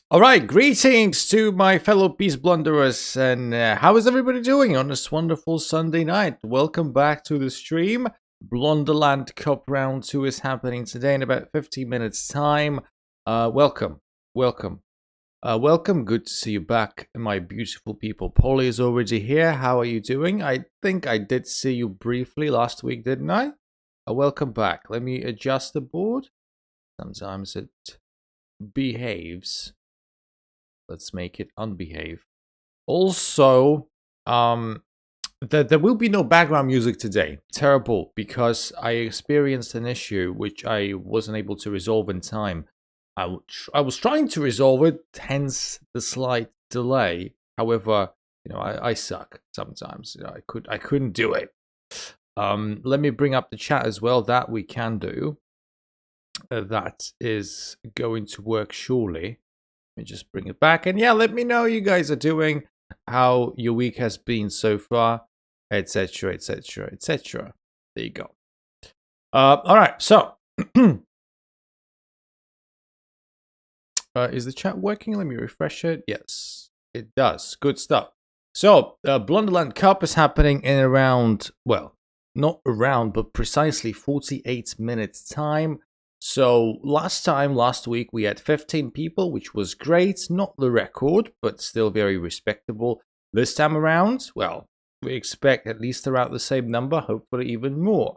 All right, greetings to my fellow peace blunderers, and how is everybody doing on this wonderful Sunday night? Welcome back to the stream. Blunderland Cup Round 2 is happening today in about 15 minutes' time. Welcome. Good to see you back, my beautiful people. Polly is already here. How are you doing? I think I did see you briefly last week, didn't I? Welcome back. Let me adjust the board. Sometimes it behaves. Let's make it unbehave. Also, there will be no background music today. Terrible, because I experienced an issue which I wasn't able to resolve in time. I was trying to resolve it, hence the slight delay. However, I suck sometimes. I couldn't do it. Let me bring up the chat as well. That we can do. That is going to work surely. Let me just bring it back, and yeah, let me know how you guys are doing, how your week has been so far, etc, etc, etc. There you go. All right, so is the chat working? Let me refresh it. Yes, it does. Good stuff. So Blunderland Cup is happening in around, well, not around, but precisely 48 minutes time. So last week we had 15 people, which was great. Not the record, but still very respectable. This time around, well, we expect at least around the same number, hopefully even more.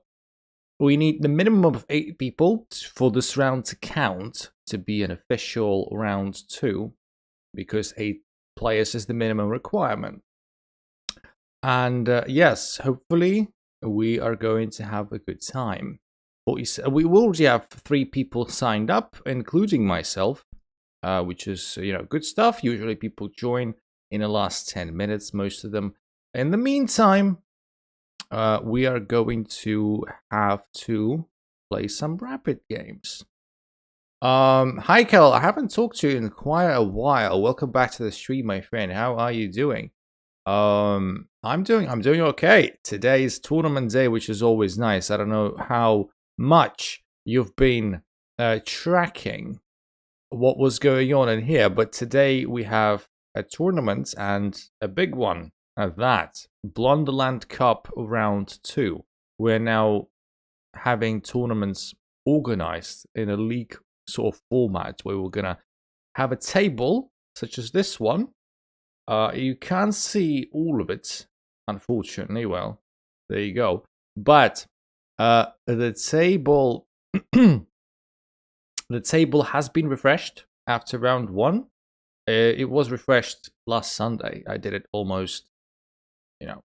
We need the minimum of 8 people for this round to count to be an official round 2, because 8 players is the minimum requirement. And yes, hopefully we are going to have a good time. We already have 3 people signed up, including myself, which is good stuff. Usually people join in the last 10 minutes, most of them. In the meantime, we are going to have to play some rapid games. Hi Kel, I haven't talked to you in quite a while. Welcome back to the stream, my friend. How are you doing? I'm doing okay. Today is tournament day, which is always nice. I don't know how much you've been tracking what was going on in here, but today we have a tournament, and a big one at that. Blunderland Cup Round 2. We're now having tournaments organized in a league sort of format where we're gonna have a table such as this one. You can't see all of it, unfortunately. Well, there you go. But the table the table has been refreshed after round 1. It was refreshed last Sunday. I did it almost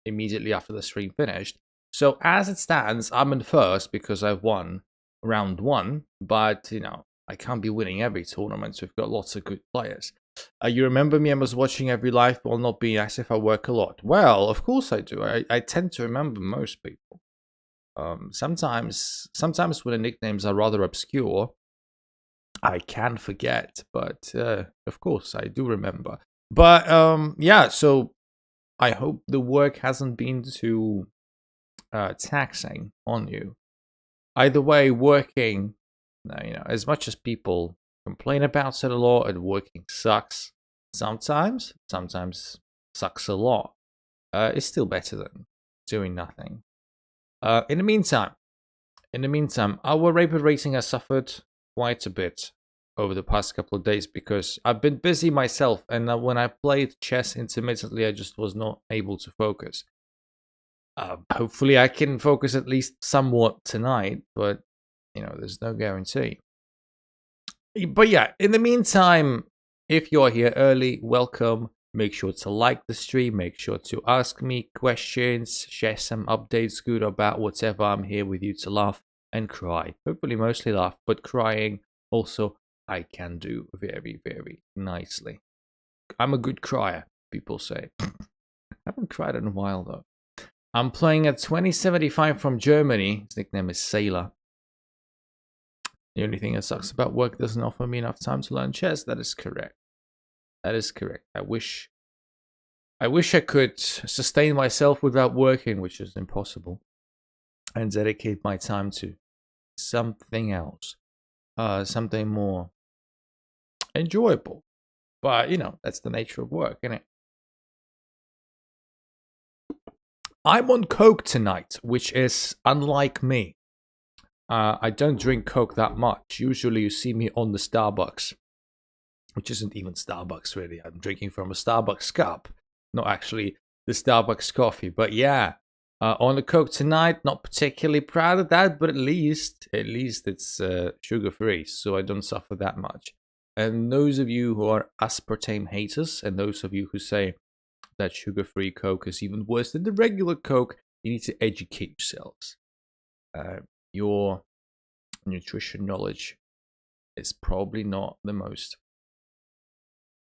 immediately after the stream finished. So as it stands, I'm in first because I won round 1, but I can't be winning every tournament. So we've got lots of good players. You remember me? I was watching every live while not being as if I work a lot. Well, of course I do. I tend to remember most people. Sometimes when the nicknames are rather obscure, I can forget, but of course I do remember. But yeah, so I hope the work hasn't been too taxing on you. Either way, working, as much as people complain about it a lot, and working sucks sometimes sucks a lot, it's still better than doing nothing. In the meantime, our rapid rating has suffered quite a bit over the past couple of days because I've been busy myself, and when I played chess intermittently, I just was not able to focus. Hopefully I can focus at least somewhat tonight, but there's no guarantee. But yeah, in the meantime, if you're here early, welcome. Make sure to like the stream. Make sure to ask me questions, share some updates, good or bad, whatever. I'm here with you to laugh and cry. Hopefully mostly laugh, but crying also I can do very, very nicely. I'm a good crier, people say. I haven't cried in a while though. I'm playing at 2075 from Germany. His nickname is Sailor. The only thing that sucks about work doesn't offer me enough time to learn chess. That is correct. That is correct. I wish I could sustain myself without working, which is impossible, and dedicate my time to something else, something more enjoyable. But, you know, that's the nature of work, isn't it? I'm on Coke tonight, which is unlike me. I don't drink Coke that much. Usually you see me on the Starbucks, which isn't even Starbucks really. I'm drinking from a Starbucks cup, not actually the Starbucks coffee. But yeah, on the Coke tonight, not particularly proud of that, but at least it's sugar-free, so I don't suffer that much. And those of you who are aspartame haters, and those of you who say that sugar-free Coke is even worse than the regular Coke, you need to educate yourselves. Your nutrition knowledge is probably not the most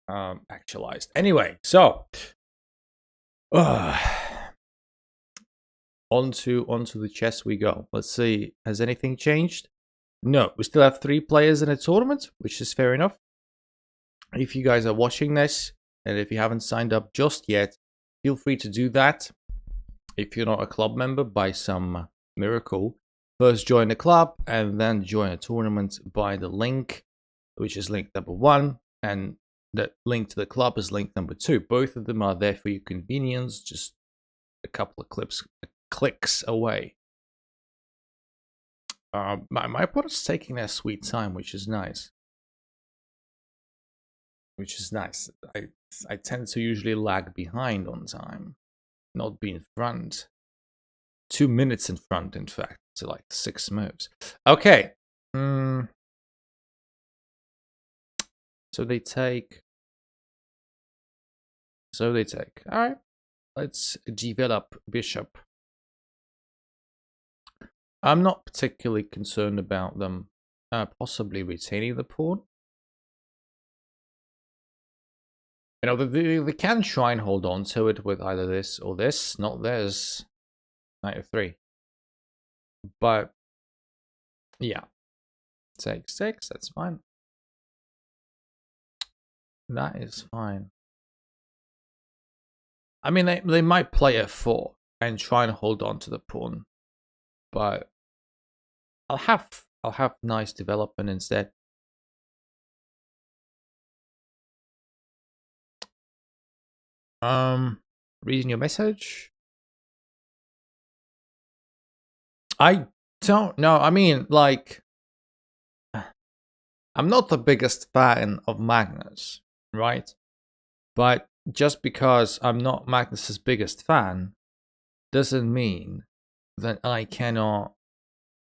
actualized. Anyway, so onto the chess we go. Let's see, has anything changed? No, we still have 3 players in a tournament, which is fair enough. If you guys are watching this, and if you haven't signed up just yet, feel free to do that. If you're not a club member, by some miracle, first join the club and then join a tournament by the link, which is link number 1, and the link to the club is link number 2. Both of them are there for your convenience, just a couple of clicks away. My opponent's taking their sweet time, which is nice. I tend to usually lag behind on time, not be in front. 2 minutes in front, in fact, so like 6 moves. Okay. So they take. All right. Let's develop bishop. I'm not particularly concerned about them possibly retaining the pawn. You know, they can try and hold on to it with either this or this, not this. Knight of 3. But, yeah. Take 6, that's fine. That is fine. I mean, they might play f4 and try and hold on to the pawn. But I'll have nice development instead. Reading your message. I don't know. I mean, like, I'm not the biggest fan of Magnus, right? But just because I'm not Magnus's biggest fan doesn't mean that I cannot,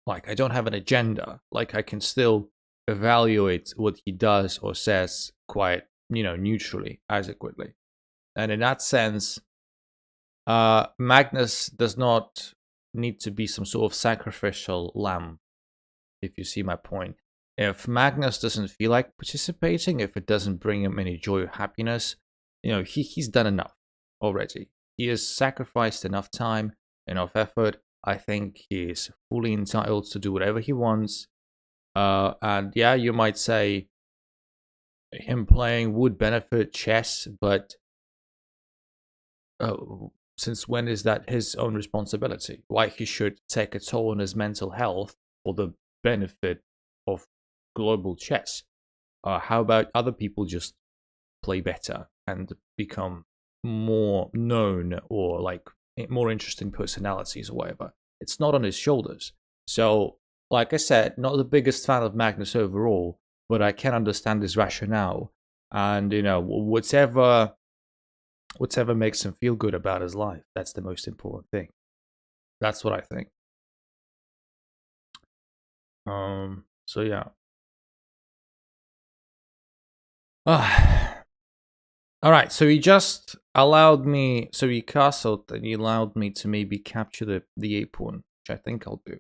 like, I don't have an agenda. Like, I can still evaluate what he does or says quite, you know, neutrally, adequately. And in that sense, Magnus does not need to be some sort of sacrificial lamb, if you see my point. If Magnus doesn't feel like participating, if it doesn't bring him any joy or happiness, you know, he's done enough already. He has sacrificed enough time, enough effort. I think he is fully entitled to do whatever he wants. And yeah, you might say him playing would benefit chess, but since when is that his own responsibility? Why he should take a toll on his mental health for the benefit of global chess? How about other people just play better and become more known or like more interesting personalities or whatever? It's not on his shoulders. So, like I said, not the biggest fan of Magnus overall, but I can understand his rationale. And, you know, whatever makes him feel good about his life, that's the most important thing. That's what I think. So yeah. All right, so he just allowed me, so he castled and he allowed me to maybe capture the a pawn, which I think I'll do.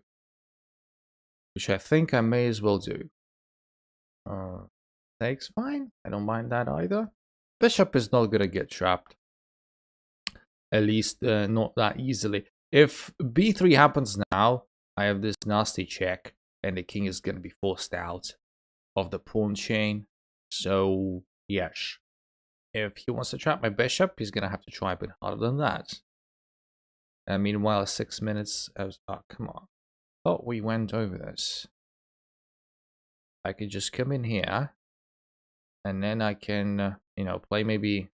Which I think I may as well do. Takes fine, I don't mind that either. Bishop is not gonna get trapped. At least not that easily. If b3 happens now, I have this nasty check, and the king is gonna be forced out of the pawn chain. So yes. If he wants to trap my bishop, he's going to have to try a bit harder than that. And meanwhile, 6 minutes, oh, come on. Thought we went over this. I could just come in here, and then I can, you know, play maybe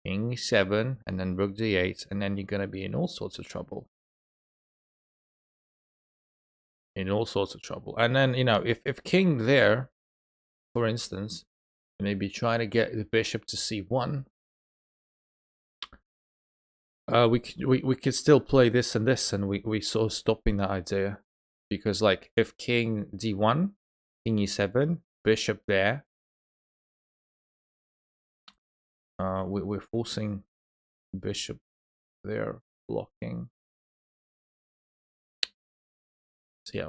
king e7 and then rook d8, and then you're gonna be in all sorts of trouble. In all sorts of trouble. And then, you know, if king there, for instance, maybe trying to get the bishop to c1, we could still play this, and we sort of stopping that idea, because like if king d1, king e7, bishop there, we're forcing bishop there, blocking. So yeah,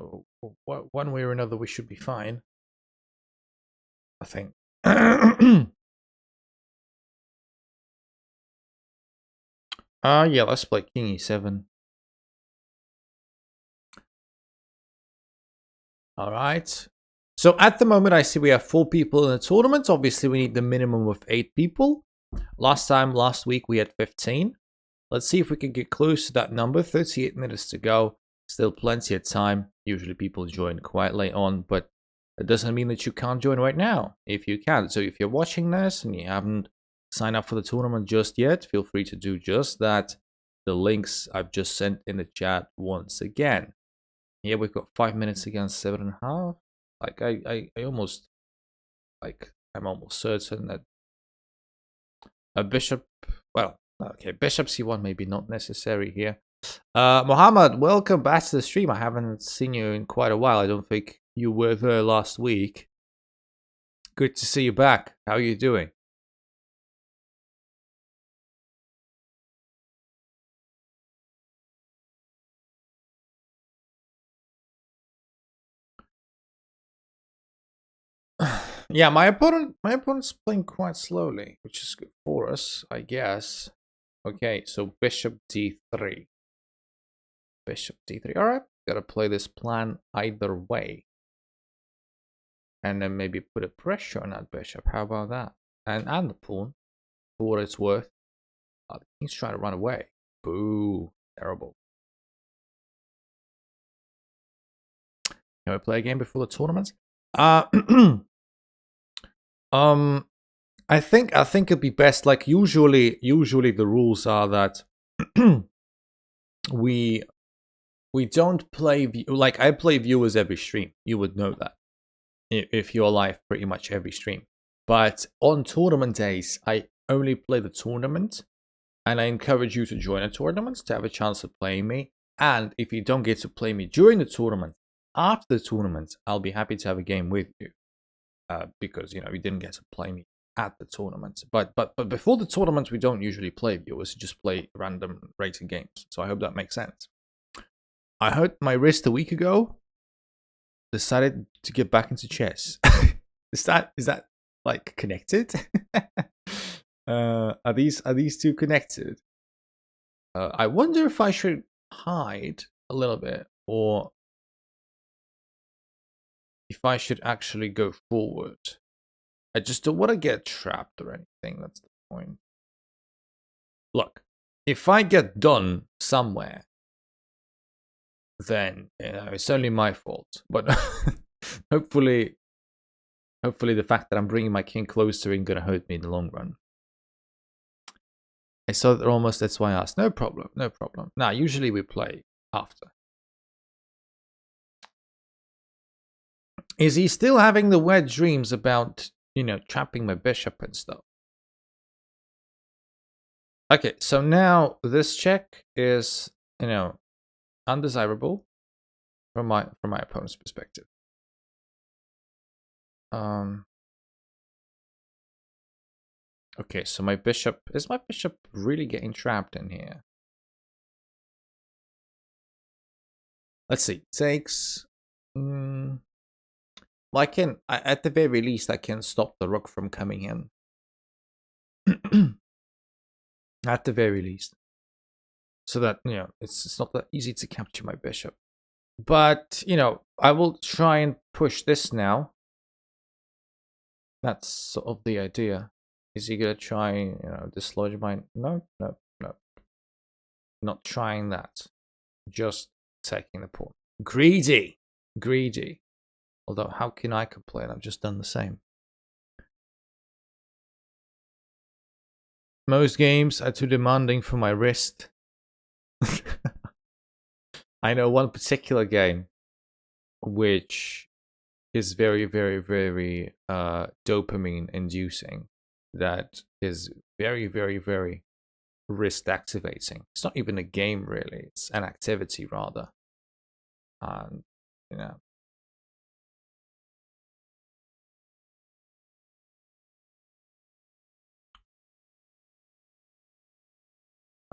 one way or another we should be fine, I think. Yeah, let's play king e7. All right. So at the moment, I see we have 4 people in the tournament. Obviously, we need the minimum of 8 people. Last week, we had 15. Let's see if we can get close to that number. 38 minutes to go. Still plenty of time. Usually people join quite late on, but it doesn't mean that you can't join right now if you can. So if you're watching this and you haven't signed up for the tournament just yet, feel free to do just that. The links I've just sent in the chat once again. Yeah, we've got 5 minutes against 7.5. Like I almost, like I'm almost certain that a bishop, well, okay, bishop c1 maybe not necessary here. Mohammed, welcome back to the stream. I haven't seen you in quite a while. I don't think you were there last week. Good to see you back. How are you doing? Yeah, my opponent's playing quite slowly, which is good for us, I guess. Okay, so bishop d3. Bishop d3. All right, gotta play this plan either way. And then maybe put a pressure on that bishop. How about that? And the pawn, for what it's worth. Oh, the king's trying to run away. Boo. Terrible. Can we play a game before the tournament? I think it'd be best. Like usually the rules are that we don't play. Like I play viewers every stream. You would know that if you're live pretty much every stream. But on tournament days, I only play the tournament, and I encourage you to join a tournament to have a chance of playing me. And if you don't get to play me during the tournament, after the tournament, I'll be happy to have a game with you, because you know you didn't get to play me at the tournament. But before the tournament, we don't usually play viewers; just play random rated games. So I hope that makes sense. I hurt my wrist a week ago. Decided to get back into chess. is that like connected? Are these two connected? I wonder if I should hide a little bit, or if I should actually go forward. I just don't want to get trapped or anything. That's the point. Look, if I get done somewhere, then you know, it's only my fault. But hopefully the fact that I'm bringing my king closer ain't gonna hurt me in the long run. I saw that almost, that's why I asked. No problem, no problem. Now, usually we play after. Is he still having the weird dreams about, you know, trapping my bishop and stuff? Okay, so now this check is, you know, undesirable from my opponent's perspective. Okay, so my bishop, is my bishop really getting trapped in here? Let's see. Takes. Well, I can, at the very least, I can stop the rook from coming in. At the very least. So that, you know, it's not that easy to capture my bishop. But, you know, I will try and push this now. That's sort of the idea. Is he gonna try, you know, dislodge my... No. Not trying that. Just taking the pawn. Greedy. Although, how can I complain? I've just done the same. most games are too demanding for my wrist. I know one particular game which is very, very, very dopamine inducing. That is very, very, very wrist activating. It's not even a game really, it's an activity rather. And you know,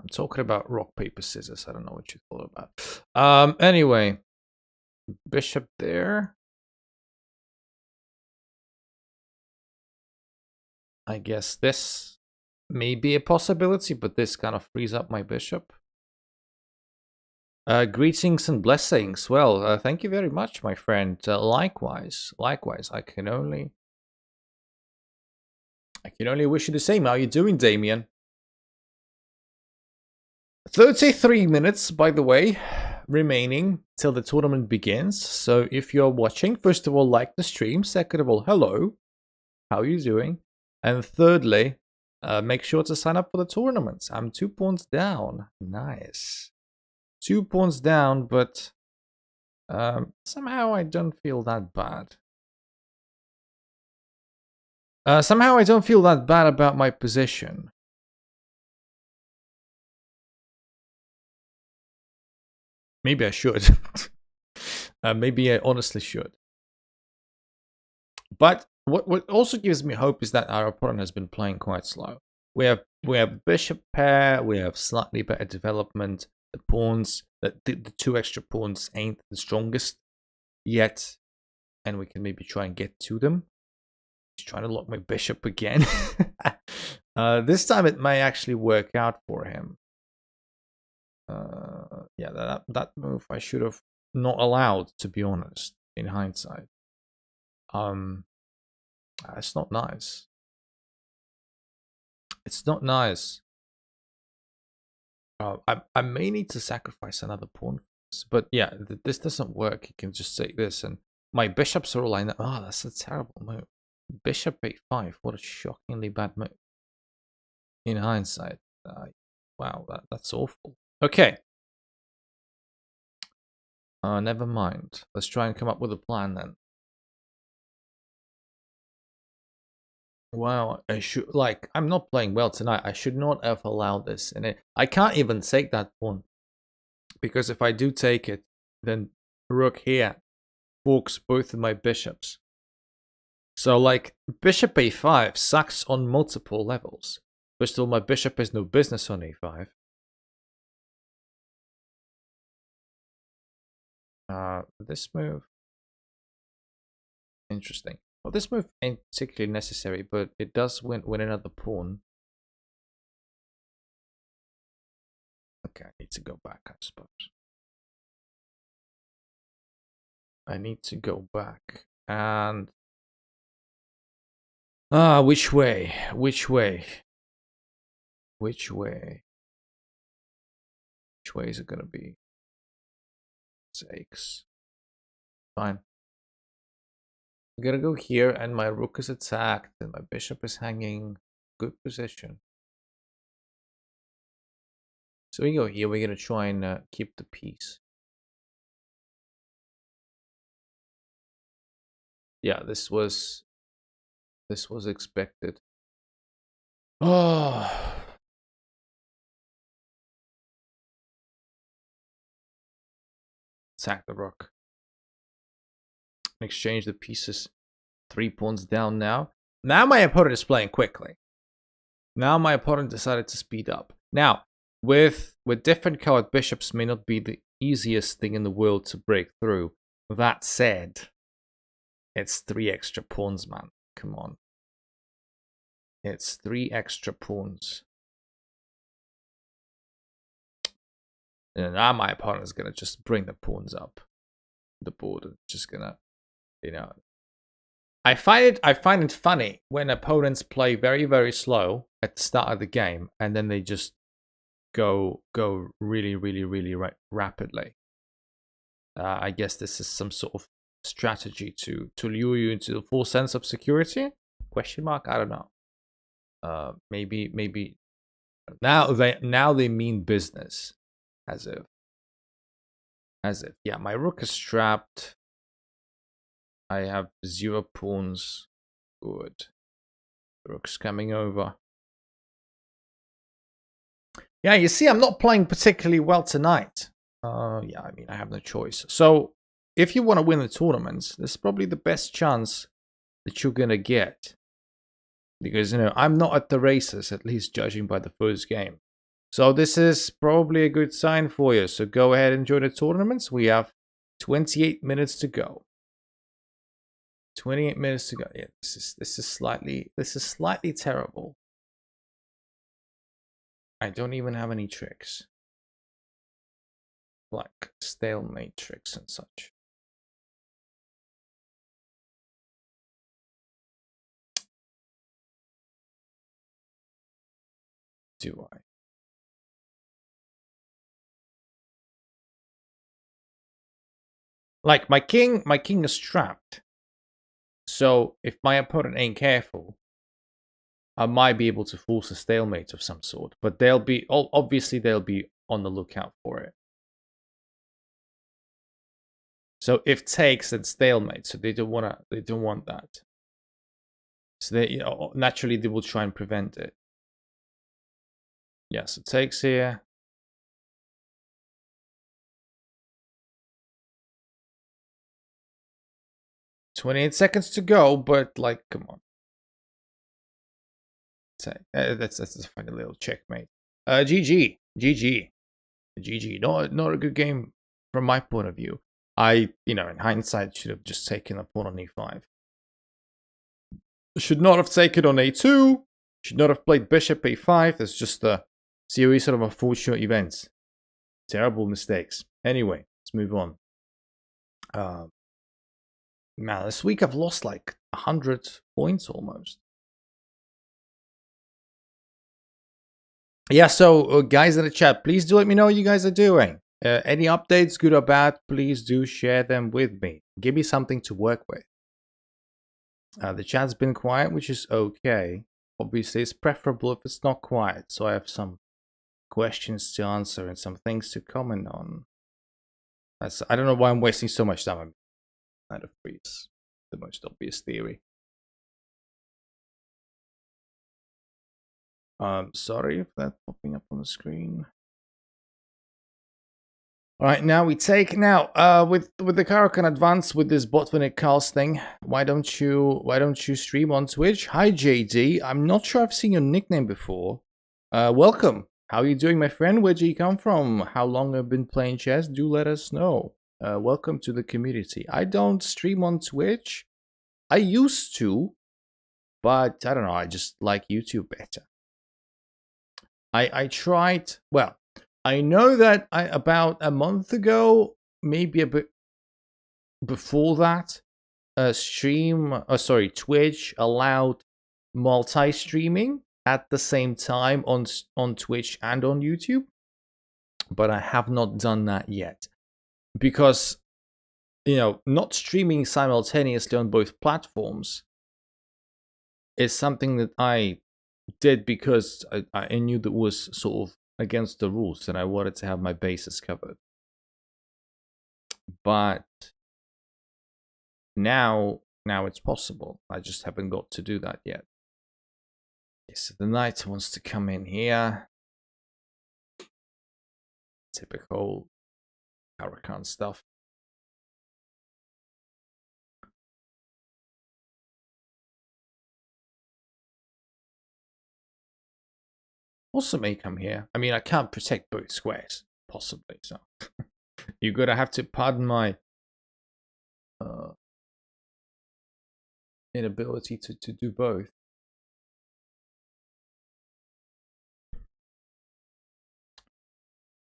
I'm talking about rock, paper, scissors. I don't know what you thought about. Anyway, bishop there. I guess this may be a possibility, but this kind of frees up my bishop. Greetings and blessings. Well, thank you very much, my friend. Likewise, I can only wish you the same. How are you doing, Damien? 33 minutes, by the way, remaining till the tournament begins. So if you're watching, first of all, like the stream. Second of all, hello. How are you doing? And thirdly, make sure to sign up for the tournament. I'm 2 points down. Nice. 2 points down, but somehow I don't feel that bad. Somehow I don't feel that bad about my position. Maybe I should. Maybe I honestly should. But what also gives me hope is that our opponent has been playing quite slow. We have bishop pair. We have slightly better development. The pawns, the 2 extra pawns ain't the strongest yet, and we can maybe try and get to them. He's trying to lock my bishop again. This time it may actually work out for him. Yeah, that move I should have not allowed, to be honest, in hindsight. It's not nice. It's not nice. I may need to sacrifice another pawn, but yeah, this doesn't work. You can just take this, and my bishops are all lined up. Oh, that's a terrible move. Bishop a5. What a shockingly bad move. In hindsight, wow, that's awful. Okay. Never mind. Let's try and come up with a plan then. Wow, I'm not playing well tonight. I should not have allowed this. And I can't even take that pawn. Because if I do take it, then rook here forks both of my bishops. So, like, bishop a5 sucks on multiple levels. But still, my bishop has no business on a5. This move. Interesting. Well, this move ain't particularly necessary, but it does win another pawn. Okay, I need to go back, I suppose. I need to go back. And... which way? Which way? Which way? Which way is it gonna be? Sakes. Fine. I'm gonna go here, and my rook is attacked, and my bishop is hanging. Good position. So we go here. We're gonna try and keep the peace. Yeah, this was expected. Oh. Attack the rook. Exchange the pieces. 3 pawns down now. Now my opponent is playing quickly. Now my opponent decided to speed up. Now, with different colored bishops may not be the easiest thing in the world to break through. That said, it's 3 extra pawns, man. Come on. It's 3 extra pawns. And now my opponent is gonna just bring the pawns up the board and just gonna, you know. I find it funny when opponents play very, very slow at the start of the game, and then they just go really, really, really rapidly. I guess this is some sort of strategy to lure you into the full sense of security? Question mark? I don't know. Maybe Now they mean business. As if. Yeah, my rook is trapped. I have 0 pawns. Good. Rook's coming over. Yeah, you see, I'm not playing particularly well tonight. Yeah, I mean, I have no choice. So, if you want to win the tournaments, this is probably the best chance that you're gonna get. Because, I'm not at the races, at least judging by the first game. So this is probably a good sign for you. So go ahead and join the tournaments. We have 28 minutes to go. 28 minutes to go. Yeah, this is slightly terrible. I don't even have any tricks. Like stalemate tricks and such. Do I? Like my king is trapped. So if my opponent ain't careful, I might be able to force a stalemate of some sort. But obviously they'll be on the lookout for it. So if takes, then stalemate. So they don't want that. So they, naturally they will try and prevent it. Yeah, so takes here. "28 seconds to go," but like, come on. That's a funny little checkmate. GG. Not a good game from my point of view. I, in hindsight, should have just taken a pawn on e5. Should not have taken on a2. Should not have played bishop a5. That's just a series of unfortunate events. Terrible mistakes. Anyway, let's move on. Man, this week I've lost like 100 points almost. Yeah, so guys in the chat, please do let me know what you guys are doing. Any updates, good or bad, please do share them with me. Give me something to work with. The chat's been quiet, which is okay. Obviously, it's preferable if it's not quiet, so I have some questions to answer and some things to comment on. I don't know why I'm wasting so much time. I'm kind of freeze. The most obvious theory. Sorry if that's popping up on the screen. All right, now we take with the Caro-Kann advance with this Botvinnik casting. Why don't you stream on Twitch? Hi JD, I'm not sure I've seen your nickname before. Welcome. How are you doing, my friend? Where do you come from? How long have you been playing chess? Do let us know. Welcome to the community. I don't stream on Twitch. I used to, but I don't know. I just like YouTube better. I tried. Well, I know that about a month ago, maybe a bit before that, Twitch allowed multi-streaming at the same time on Twitch and on YouTube, but I have not done that yet because not streaming simultaneously on both platforms is something that I did because I knew that was sort of against the rules and I wanted to have my bases covered. But now it's possible. I just haven't got to do that yet. Okay, so the knight wants to come in here. Typical Caro-Kann stuff. Also may come here. I mean, I can't protect both squares, possibly, so you're gonna have to pardon my inability to do both.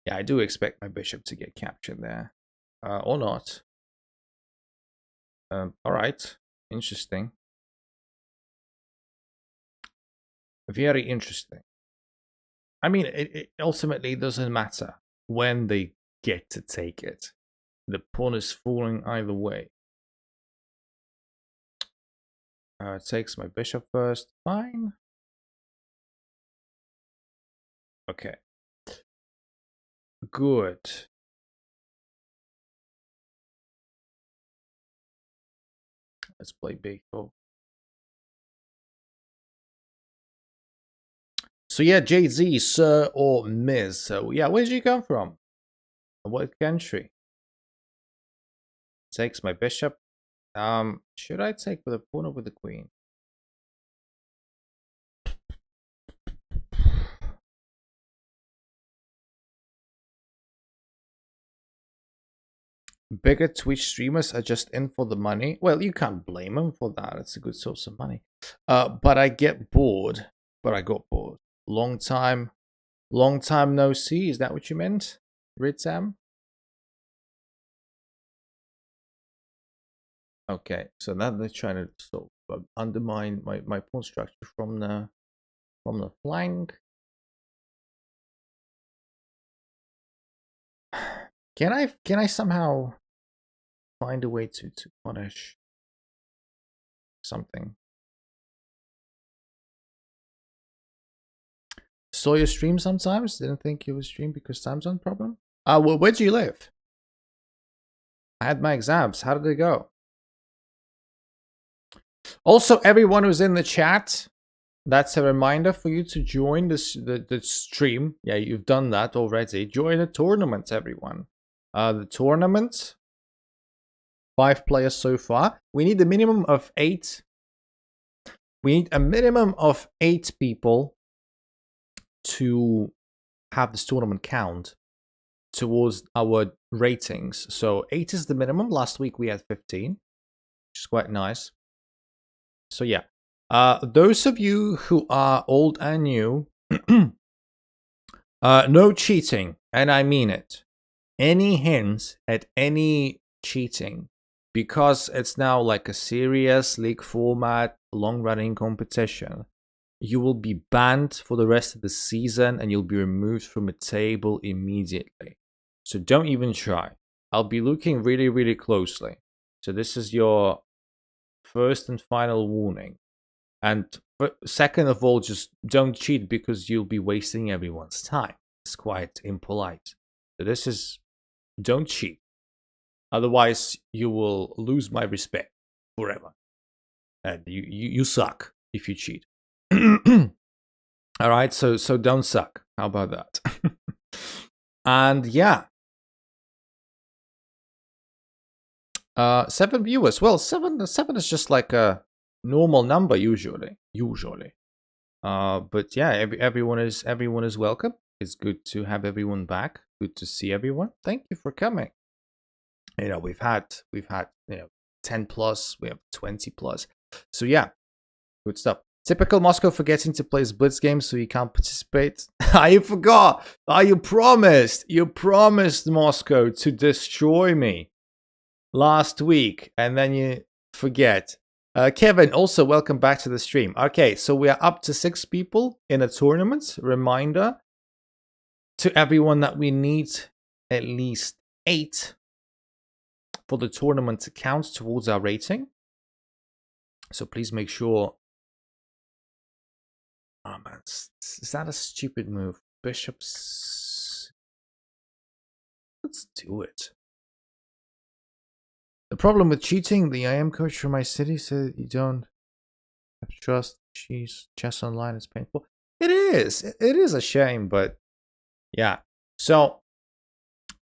Yeah, I do expect my bishop to get captured there. Or not. Alright, interesting. Very interesting. I mean, it ultimately doesn't matter when they get to take it. The pawn is falling either way. Takes my bishop first. Fine. Okay. Good. Let's play Beethoven. So yeah, Jay-Z, Sir or Ms. So yeah, where did you come from? What country? Takes my bishop. Should I take with a pawn or with the queen? Bigger Twitch streamers are just in for the money. Well, you can't blame them for that. It's a good source of money. But I get bored. But I got bored. Long time no see. Is that what you meant, Ritam? Okay, so now they're trying to sort of undermine my pawn structure from the flank. Can I somehow find a way to punish something? Saw your stream sometimes. Didn't think you would stream because time zone problem. Well, where do you live? I had my exams. How did they go? Also, everyone who's in the chat, that's a reminder for you to join the stream. Yeah, you've done that already. Join the tournament, everyone. The tournament, 5 players so far. We need a minimum of 8. We need a minimum of 8 people to have this tournament count towards our ratings. So 8 is the minimum. Last week we had 15, which is quite nice. So yeah, those of you who are old and new, no cheating, and I mean it. Any hints at any cheating, because it's now like a serious league format, long-running competition, you will be banned for the rest of the season and you'll be removed from a table immediately. So don't even try. I'll be looking really, really closely. So this is your first and final warning. And second of all, just don't cheat because you'll be wasting everyone's time. It's quite impolite. So this is, don't cheat. Otherwise, you will lose my respect forever. And you suck if you cheat. All right, so don't suck. How about that? And yeah. 7 viewers. Well, 7 is just like a normal number usually. But yeah, everyone is welcome. It's good to have everyone back. Good to see everyone. Thank you for coming. You know, we've had 10 plus, we have 20 plus. So yeah, good stuff. Typical Moscow forgetting to play his Blitz game so he can't participate. I forgot. You promised Moscow to destroy me last week, and then you forget. Kevin, also welcome back to the stream. Okay, so we are up to 6 people in a tournament. Reminder to everyone that we need at least 8 for the tournament to count towards our rating. So please make sure. Oh man, is that a stupid move? Bishops. Let's do it. The problem with cheating, the IM coach from my city said you don't have to trust chess online is painful. It is a shame, but yeah. So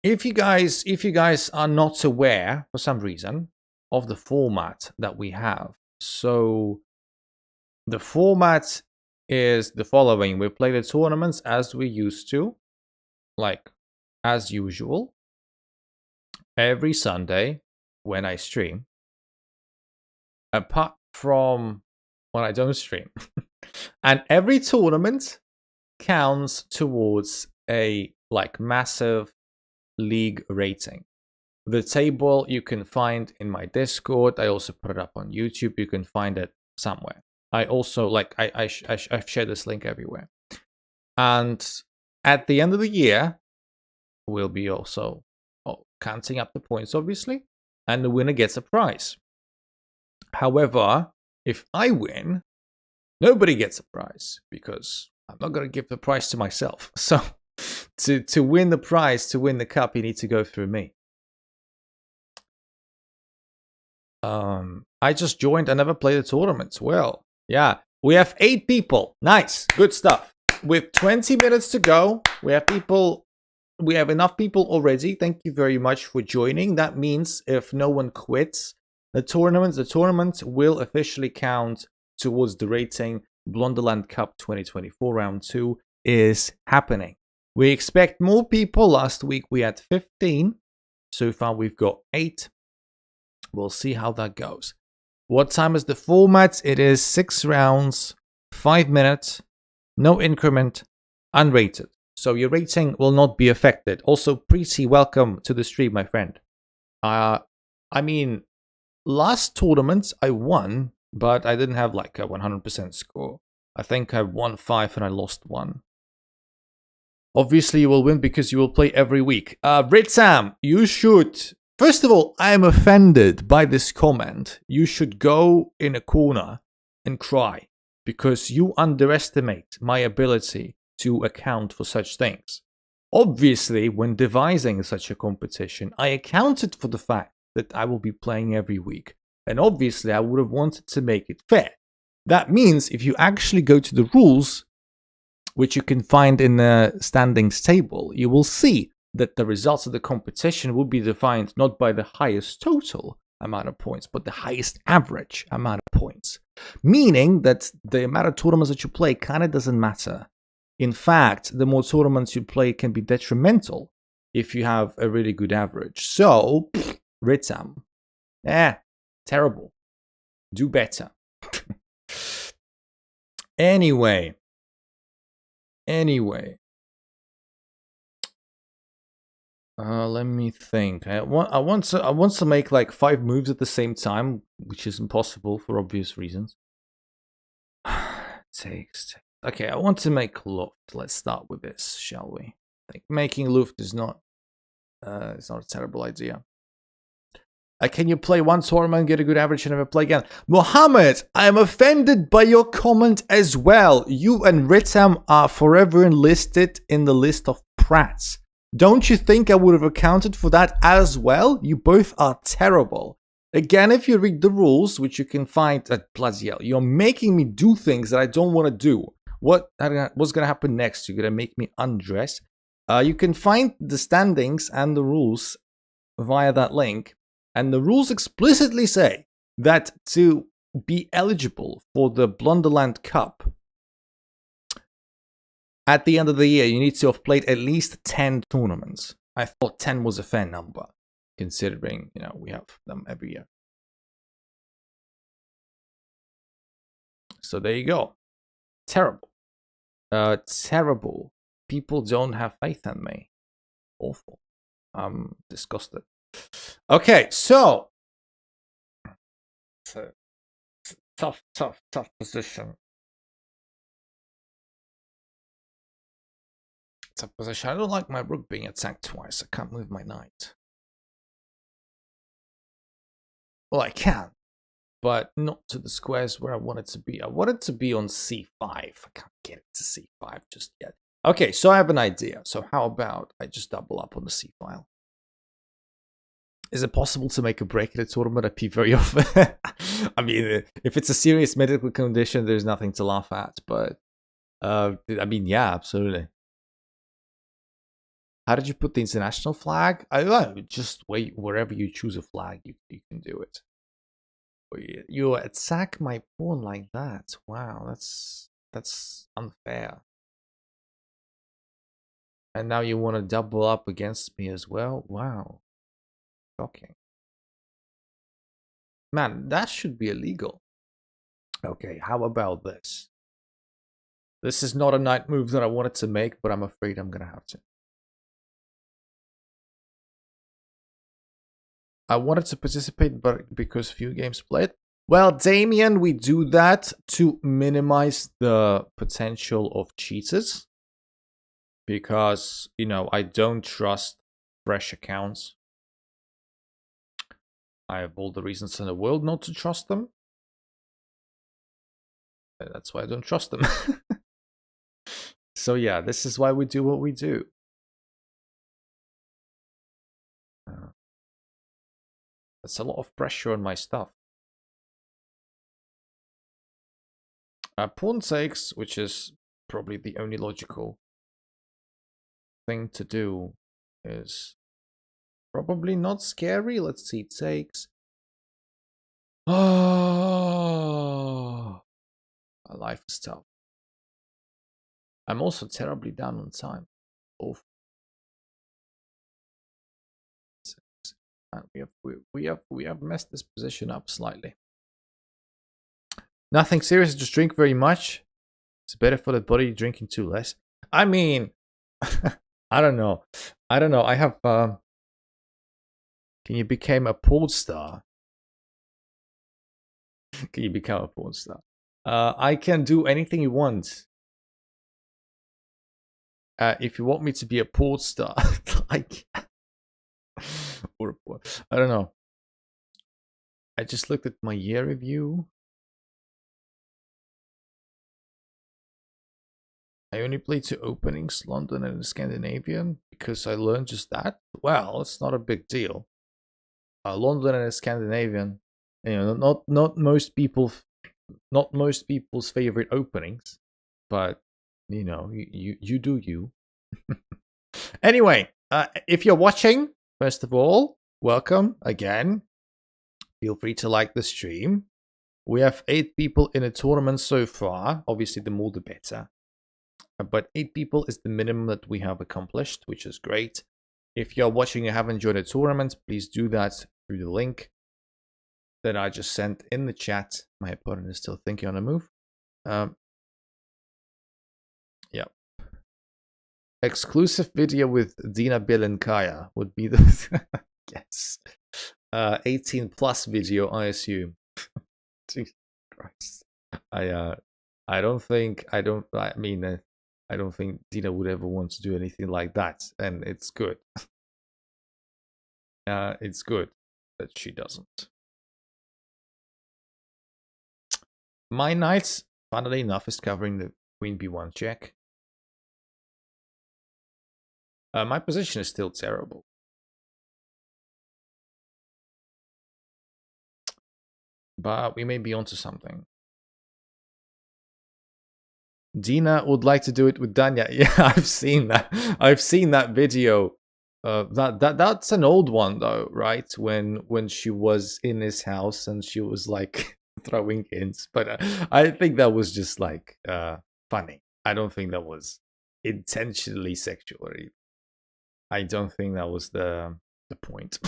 if you guys are not aware for some reason of the format that we have, so the format is the following. We play the tournaments as we used to, like as usual, every Sunday when I stream, apart from when I don't stream. And every tournament counts towards a like massive league rating. The table you can find in my Discord. I also put it up on YouTube. You can find it somewhere. I also I've shared this link everywhere. And at the end of the year, we'll be also counting up the points, obviously, and the winner gets a prize. However, if I win, nobody gets a prize because I'm not going to give the prize to myself. So to win the prize, to win the cup, you need to go through me. I just joined. I never played the tournaments. Well, yeah, we have 8 people. Nice, good stuff. With 20 minutes to go, we have people. We have enough people already. Thank you very much for joining. That means if no one quits the tournament will officially count towards the rating. Blonderland Cup 2024 round 2 is happening. We expect more people. Last week we had 15. So far we've got 8. We'll see how that goes. What time is the format? It is 6 rounds, 5 minutes, no increment, unrated. So your rating will not be affected. Also, Preeti, welcome to the stream, my friend. I mean, last tournament I won, but I didn't have like a 100% score. I think I won 5 and I lost 1. Obviously, you will win because you will play every week. Ritsam, you should... First of all, I am offended by this comment. You should go in a corner and cry because you underestimate my ability to account for such things. Obviously, when devising such a competition, I accounted for the fact that I will be playing every week. And obviously, I would have wanted to make it fair. That means if you actually go to the rules, which you can find in the standings table, you will see that the results of the competition will be defined not by the highest total amount of points, but the highest average amount of points. Meaning that the amount of tournaments that you play kind of doesn't matter. In fact, the more tournaments you play can be detrimental if you have a really good average. So, Ritsam, terrible. Do better. Anyway. Let me think. I want to make like 5 moves at the same time, which is impossible for obvious reasons. Takes. Okay, I want to make Luft. Let's start with this, shall we? I think making Luft is not. It's not a terrible idea. Can you play one tournament, get a good average, and never play again? Mohammed, I am offended by your comment as well. You and Ritsam are forever enlisted in the list of prats. Don't you think I would have accounted for that as well? You both are terrible. Again, if you read the rules, which you can find at Plaziel, you're making me do things that I don't want to do. What's going to happen next? You're going to make me undress. You can find the standings and the rules via that link. And the rules explicitly say that to be eligible for the Blonderland Cup, at the end of the year, you need to have played at least 10 tournaments. I thought 10 was a fair number, considering, we have them every year. So there you go. Terrible. Terrible. People don't have faith in me. Awful. I'm disgusted. Okay, so tough position. Tough position. I don't like my rook being attacked twice. I can't move my knight. Well, I can, but not to the squares where I want it to be. I want it to be on c5. I can't get it to c5 just yet. Okay, so I have an idea. So how about I just double up on the c file? Is it possible to make a break in a tournament? I pee very often. I mean, if it's a serious medical condition, there's nothing to laugh at. But, I mean, yeah, absolutely. How did you put the international flag? I don't know, just wait, wherever you choose a flag, you can do it. You attack my pawn like that. Wow, that's unfair. And now you want to double up against me as well? Wow. Shocking. Man, that should be illegal. Okay, how about this? This is not a knight move that I wanted to make, but I'm afraid I'm gonna have to. I wanted to participate, but because few games played. Well, Damien, we do that to minimize the potential of cheaters. Because, I don't trust fresh accounts. I have all the reasons in the world not to trust them. That's why I don't trust them. So yeah, this is why we do what we do. That's a lot of pressure on my stuff. Pawn takes, which is probably the only logical thing to do, is probably not scary. Let's see, takes. Oh, my life is tough. I'm also terribly down on time. Awful. And we have messed this position up slightly. Nothing serious, just drink very much. It's better for the body drinking too less. I mean, I don't know. I have can you become a porn star? Can you become a porn star? I can do anything you want. If you want me to be a porn star, like, or I don't know. I just looked at my year review. I only played 2 openings, London and Scandinavian, because I learned just that. Well, it's not a big deal. London and Scandinavian, you know, not most people's favorite openings, but you know, you do you. Anyway, if you're watching, first of all, welcome again. Feel free to like the stream. We have 8 people in a tournament so far. Obviously, the more the better. But 8 people is the minimum that we have accomplished, which is great. If you're watching and haven't joined a tournament, please do that through the link that I just sent in the chat. My opponent is still thinking on a move. Yeah. Exclusive video with Dina, Bill, and Kaya would be the yes. 18 plus video, I assume. Jesus Christ. I don't think Dina would ever want to do anything like that, and it's good. It's good that she doesn't. My knight, funnily enough, is covering the queen b1 check. My position is still terrible. But we may be onto something. Dina would like to do it with Danya. Yeah, I've seen that. I've seen that video. That's an old one though, right? When she was in his house and she was like throwing hints. But I think that was just like funny. I don't think that was intentionally sexual or anything. I don't think that was the point.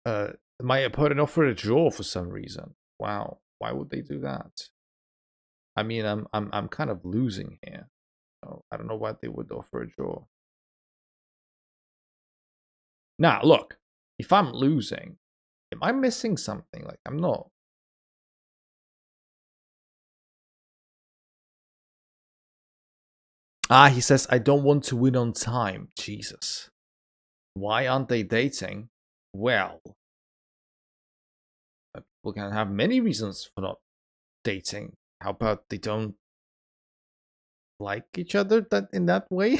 My opponent offered a draw for some reason. Wow, why would they do that? I mean, I'm kind of losing here. So I don't know why they would offer a draw. Now, look, if I'm losing, am I missing something? Like, I'm not. He says, I don't want to win on time. Jesus. Why aren't they dating? Well, people can have many reasons for not dating. How about they don't like each other in that way?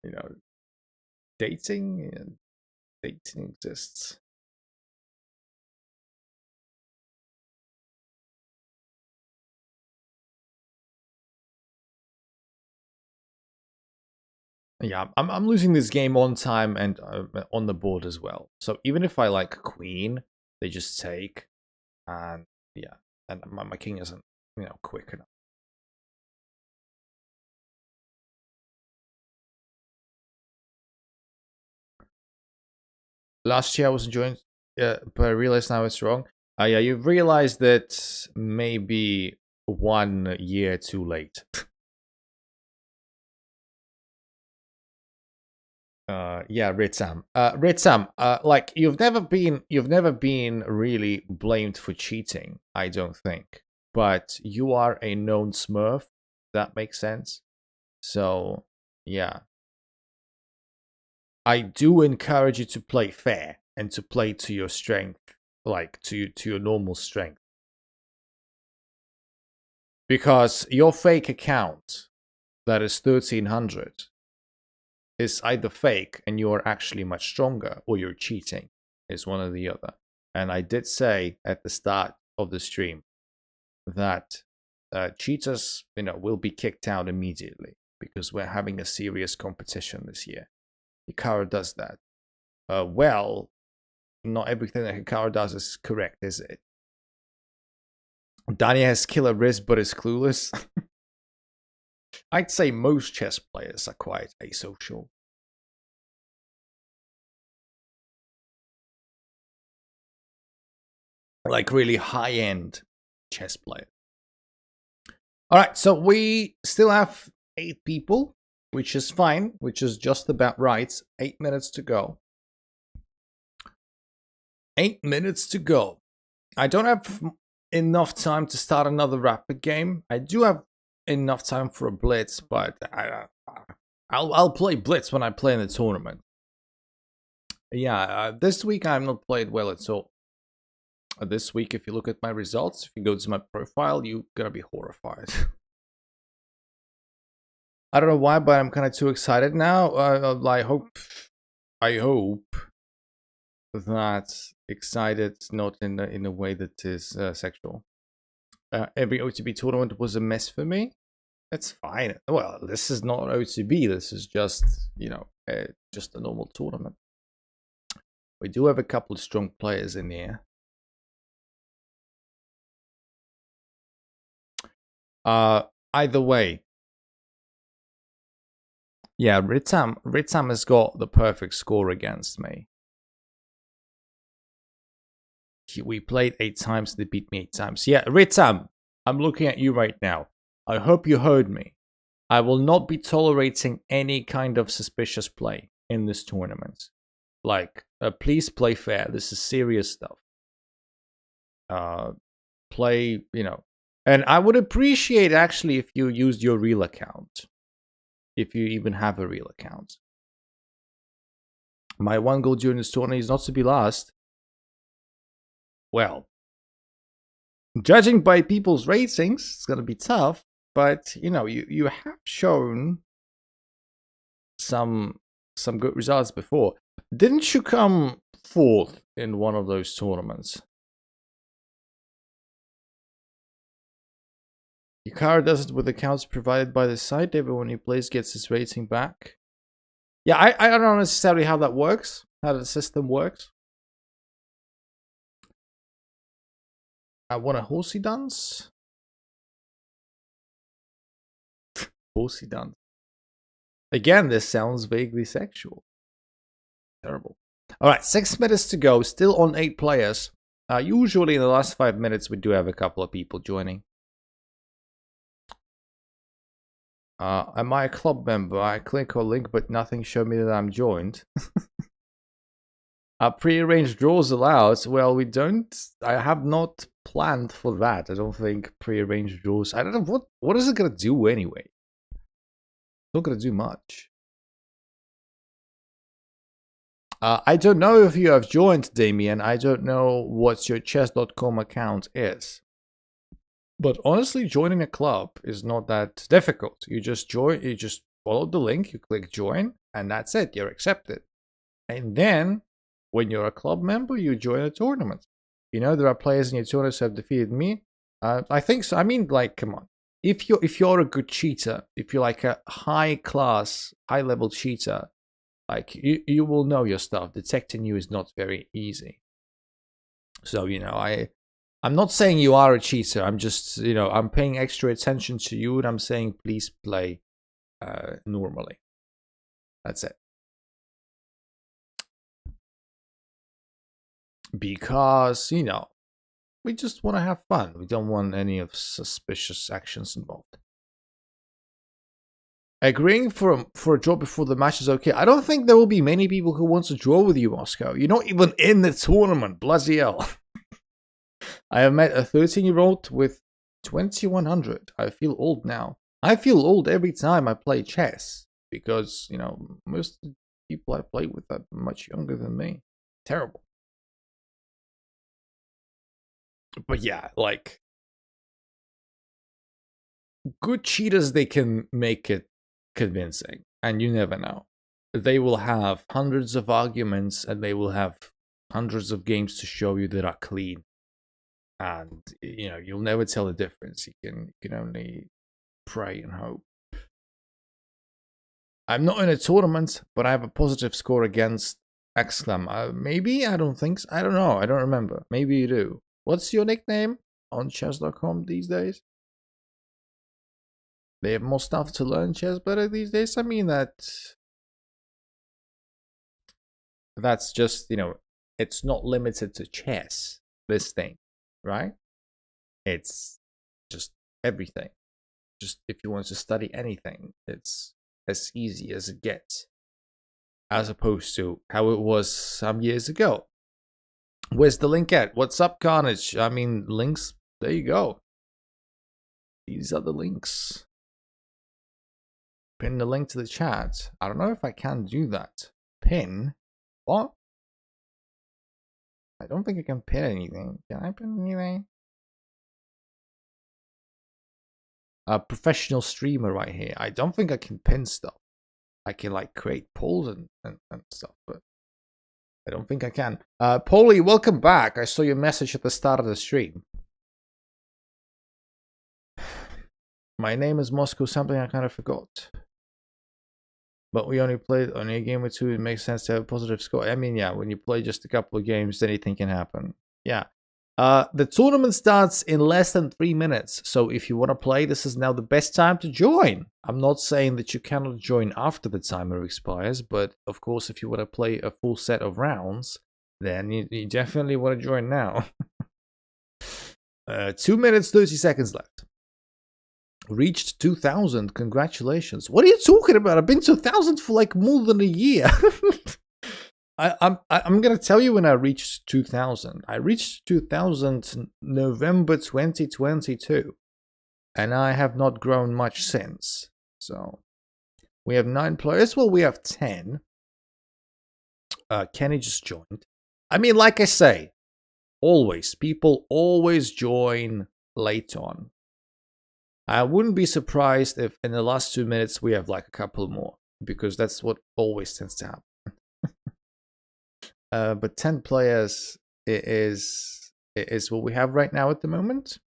You know, dating exists. Yeah, I'm losing this game on time and on the board as well. So even if I like queen, they just take, and yeah, and my king isn't, you know, quick enough. Last year I was enjoying, but I realized now it's wrong. Yeah, you've realized that maybe 1 year too late. Yeah, Ritsam. Ritsam, like you've never been really blamed for cheating, I don't think. But you are a known smurf, that makes sense. So, yeah. I do encourage you to play fair and to play to your strength, like to your normal strength. Because your fake account that is 1300 is either fake and you're actually much stronger, or you're cheating. It's one or the other. And I did say at the start of the stream that cheaters, will be kicked out immediately because we're having a serious competition this year. Hikaru does that. Well, not everything that Hikaru does is correct, is it? Dania has killer wrist but is clueless. I'd say most chess players are quite asocial. Like really high-end chess players. Alright, so we still have 8 people, which is fine, which is just about right. 8 minutes to go. 8 minutes to go. I don't have enough time to start another rapid game. I do have enough time for a blitz, but I'll play blitz when I play in the tournament. Yeah, this week I'm not played well at all. This week, if you look at my results, if you go to my profile, you're gonna be horrified. I don't know why, but I'm kind of too excited now. I hope that excited, not in a way that is sexual. Every OTB tournament was a mess for me. That's fine. Well, this is not OTB. This is just, just a normal tournament. We do have a couple of strong players in here. Either way. Yeah, Ritam has got the perfect score against me. We played 8 times, they beat me 8 times. Yeah, Ritam, I'm looking at you right now. I hope you heard me. I will not be tolerating any kind of suspicious play in this tournament. Like, please play fair. This is serious stuff. Play, and I would appreciate actually if you used your real account. If you even have a real account. My 1 goal during this tournament is not to be lost. Well, judging by people's ratings, it's gonna be tough. But you have shown some good results before. Didn't you come 4th in one of those tournaments? Hikaru does it with accounts provided by the site. Everyone who plays gets his rating back. Yeah, I don't know necessarily how that works, how the system works. I want a horsey dance. Horsey dance. Again, this sounds vaguely sexual. Terrible. Alright, 6 minutes to go. Still on 8 players. Usually in the last 5 minutes we do have a couple of people joining. Am I a club member? I click on link, but nothing showed me that I'm joined. Pre-arranged draws allowed. Well, we don't. I have not planned for that. I don't think pre-arranged draws. I don't know what is it gonna do anyway. It's not gonna do much. I don't know if you have joined, Damien. I don't know what your chess.com account is. But honestly, joining a club is not that difficult. You just join, you just follow the link, you click join, and that's it. You're accepted. And then, when you're a club member, you join a tournament. There are players in your tournament who have defeated me. I think so. I mean, like, come on. If you're a good cheater, if you're like a high-class, high-level cheater, like, you will know your stuff. Detecting you is not very easy. So, I'm not saying you are a cheater. I'm just, I'm paying extra attention to you, and I'm saying please play normally. That's it. Because, we just want to have fun. We don't want any of suspicious actions involved. Agreeing for a draw before the match is okay. I don't think there will be many people who want to draw with you, Moscow. You're not even in the tournament. Bloody hell. I have met a 13-year-old with 2100. I feel old now. I feel old every time I play chess. Because, most of the people I play with are much younger than me. Terrible. But yeah, like, good cheaters, they can make it convincing, and you never know. They will have hundreds of arguments, and they will have hundreds of games to show you that are clean, and you'll never tell the difference. You can only pray and hope. I'm not in a tournament, but I have a positive score against Exclam. Maybe? I don't think so. I don't know. I don't remember. Maybe you do. What's your nickname on chess.com these days? They have more stuff to learn chess better these days. I mean, that's just, it's not limited to chess, this thing, right? It's just everything. Just if you want to study anything, it's as easy as it gets, as opposed to how it was some years ago. Where's the link at? What's up, Carnage? I mean, links, there you go. These are the links. Pin the link to the chat. I don't know if I can do that. Pin? What? I don't think I can pin anything. Can I pin anything? A professional streamer right here. I don't think I can pin stuff. I can like create polls and stuff, but I don't think I can. Polly, welcome back. I saw your message at the start of the stream. My name is Moscow, something I kind of forgot. But we only played only a game or two. It makes sense to have a positive score. I mean, yeah, when you play just a couple of games, anything can happen. Yeah. The tournament starts in less than 3 minutes. So if you want to play, this is now the best time to join. I'm not saying that you cannot join after the timer expires, but of course, if you want to play a full set of rounds, then you definitely want to join now. 2 minutes, 30 seconds left. Reached 2,000. Congratulations. What are you talking about? I've been 2,000 for like more than a year. I'm gonna tell you when I reached 2,000. I reached 2,000 November 2022, and I have not grown much since. So we have 9 players. Well, we have 10. Kenny just joined. I mean, like I say, people always join late on. I wouldn't be surprised if in the last 2 minutes we have like a couple more, because that's what always tends to happen. But 10 players is what we have right now at the moment.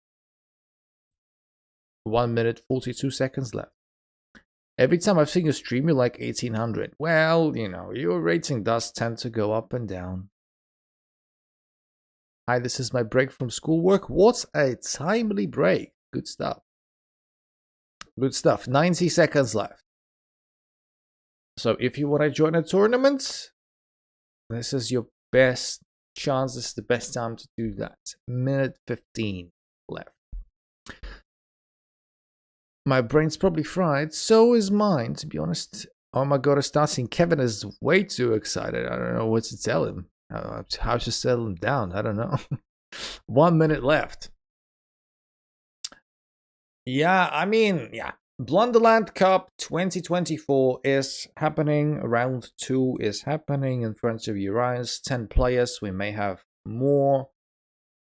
1 minute, 42 seconds left. Every time I've seen you stream, you're like 1,800. Well, your rating does tend to go up and down. Hi, this is my break from schoolwork. What a timely break. Good stuff. Good stuff. 90 seconds left. So if you want to join a tournament, this is your best chance. This is the best time to do that. Minute 15 left. My brain's probably fried. So is mine, to be honest. Oh my god, it's starting. Kevin is way too excited. I don't know what to tell him. How to settle him down. I don't know. 1 minute left. Yeah, I mean, yeah. Blunderland Cup 2024 is happening. Round 2 is happening in front of your eyes. 10 players. We may have more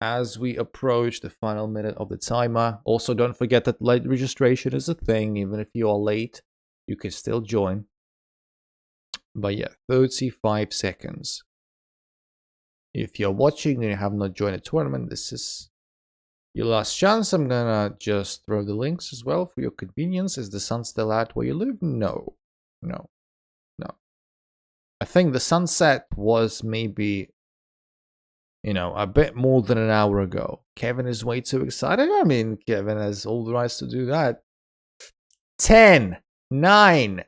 as we approach the final minute of the timer. Also, don't forget that late registration is a thing. Even if you are late, you can still join. But yeah, 35 seconds. If you're watching and you have not joined a tournament, this is your last chance. I'm gonna just throw the links as well for your convenience. Is the sun still out where you live? No. I think the sunset was maybe, a bit more than an hour ago. Kevin is way too excited. I mean, Kevin has all the rights to do that. 10, 9,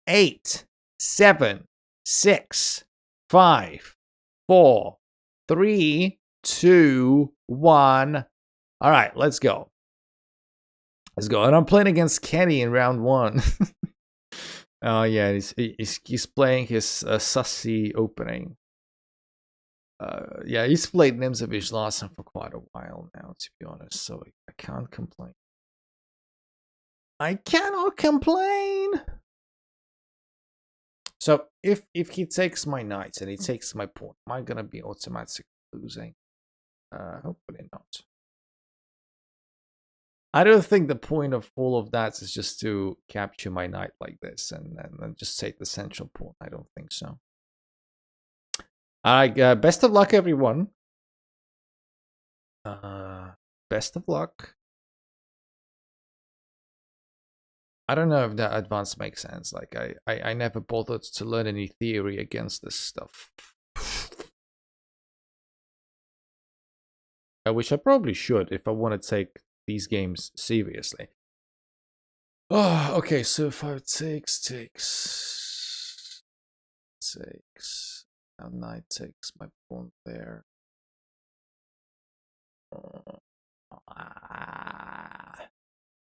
8, 7, 6, 5, 4, 3, 2, 1. All right, let's go. And I'm playing against Kenny in round 1. Oh yeah, he's playing his sussy opening. Yeah, he's played Nimzovich Larsen for quite a while now, to be honest. So I can't complain. I cannot complain. So if he takes my knight and he takes my pawn, am I gonna be automatically losing? Hopefully not. I don't think the point of all of that is just to capture my knight like this and just take the central pawn. I don't think so. Alright, best of luck, everyone. Best of luck. I don't know if that advance makes sense. Like, I never bothered to learn any theory against this stuff. Which I probably should if I want to take these games seriously. Oh, okay, so 5 takes. Now knight takes my pawn there.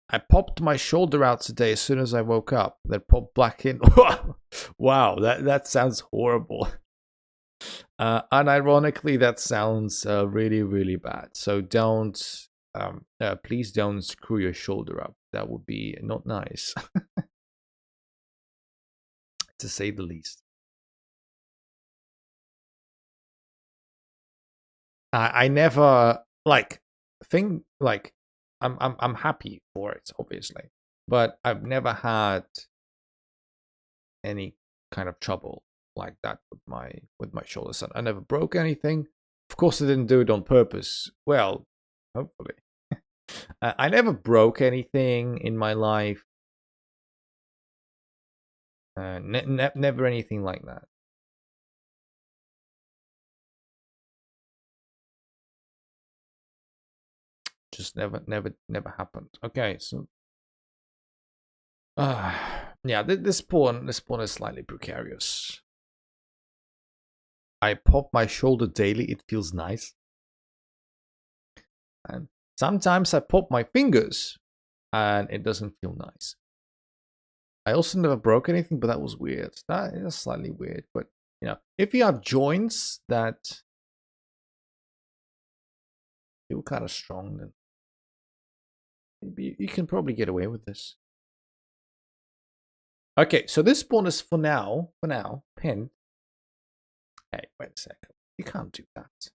I popped my shoulder out today as soon as I woke up. Then popped back in. Wow, that sounds horrible. Unironically, that sounds really, really bad. So don't, please don't screw your shoulder up. That would be not nice, to say the least. I never I'm happy for it, obviously, but I've never had any kind of trouble like that with my shoulders. I never broke anything. Of course, I didn't do it on purpose. Well, hopefully. I never broke anything in my life. Never anything like that. Just never happened. Okay, so yeah, this pawn is slightly precarious. I pop my shoulder daily. It feels nice. And sometimes I pop my fingers and it doesn't feel nice. I also never broke anything, but that was weird. That is slightly weird, but you know, if you have joints that feel kind of strong, then maybe you can probably get away with this. Okay, so this pawn is for now, pinned. Hey, wait a second. You can't do that.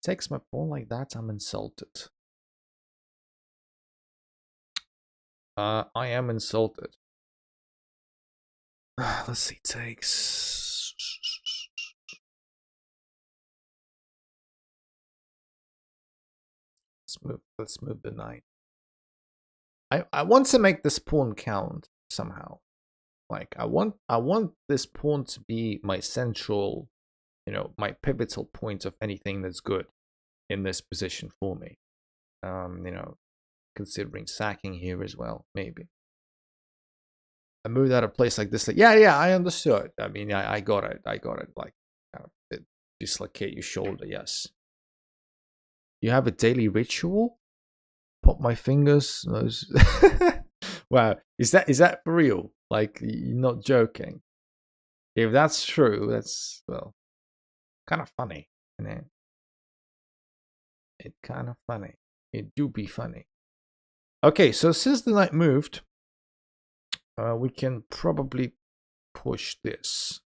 Takes my pawn like that, I'm insulted. I am insulted. Let's see, takes. Let's move the knight. I want to make this pawn count somehow. Like I want this pawn to be my central, you know, my pivotal point of anything that's good in this position for me. You know, considering sacking here as well, maybe. I moved out of place like this. Like, yeah, I understood. I mean, I got it. Like, dislocate your shoulder. Yes. You have a daily ritual? Pop my fingers. Those. Wow, is that for real? Like, you're not joking? If that's true, that's, well, kind of funny, isn't it? It's kind of funny. It do be funny. Okay, so since the knight moved, we can probably push this.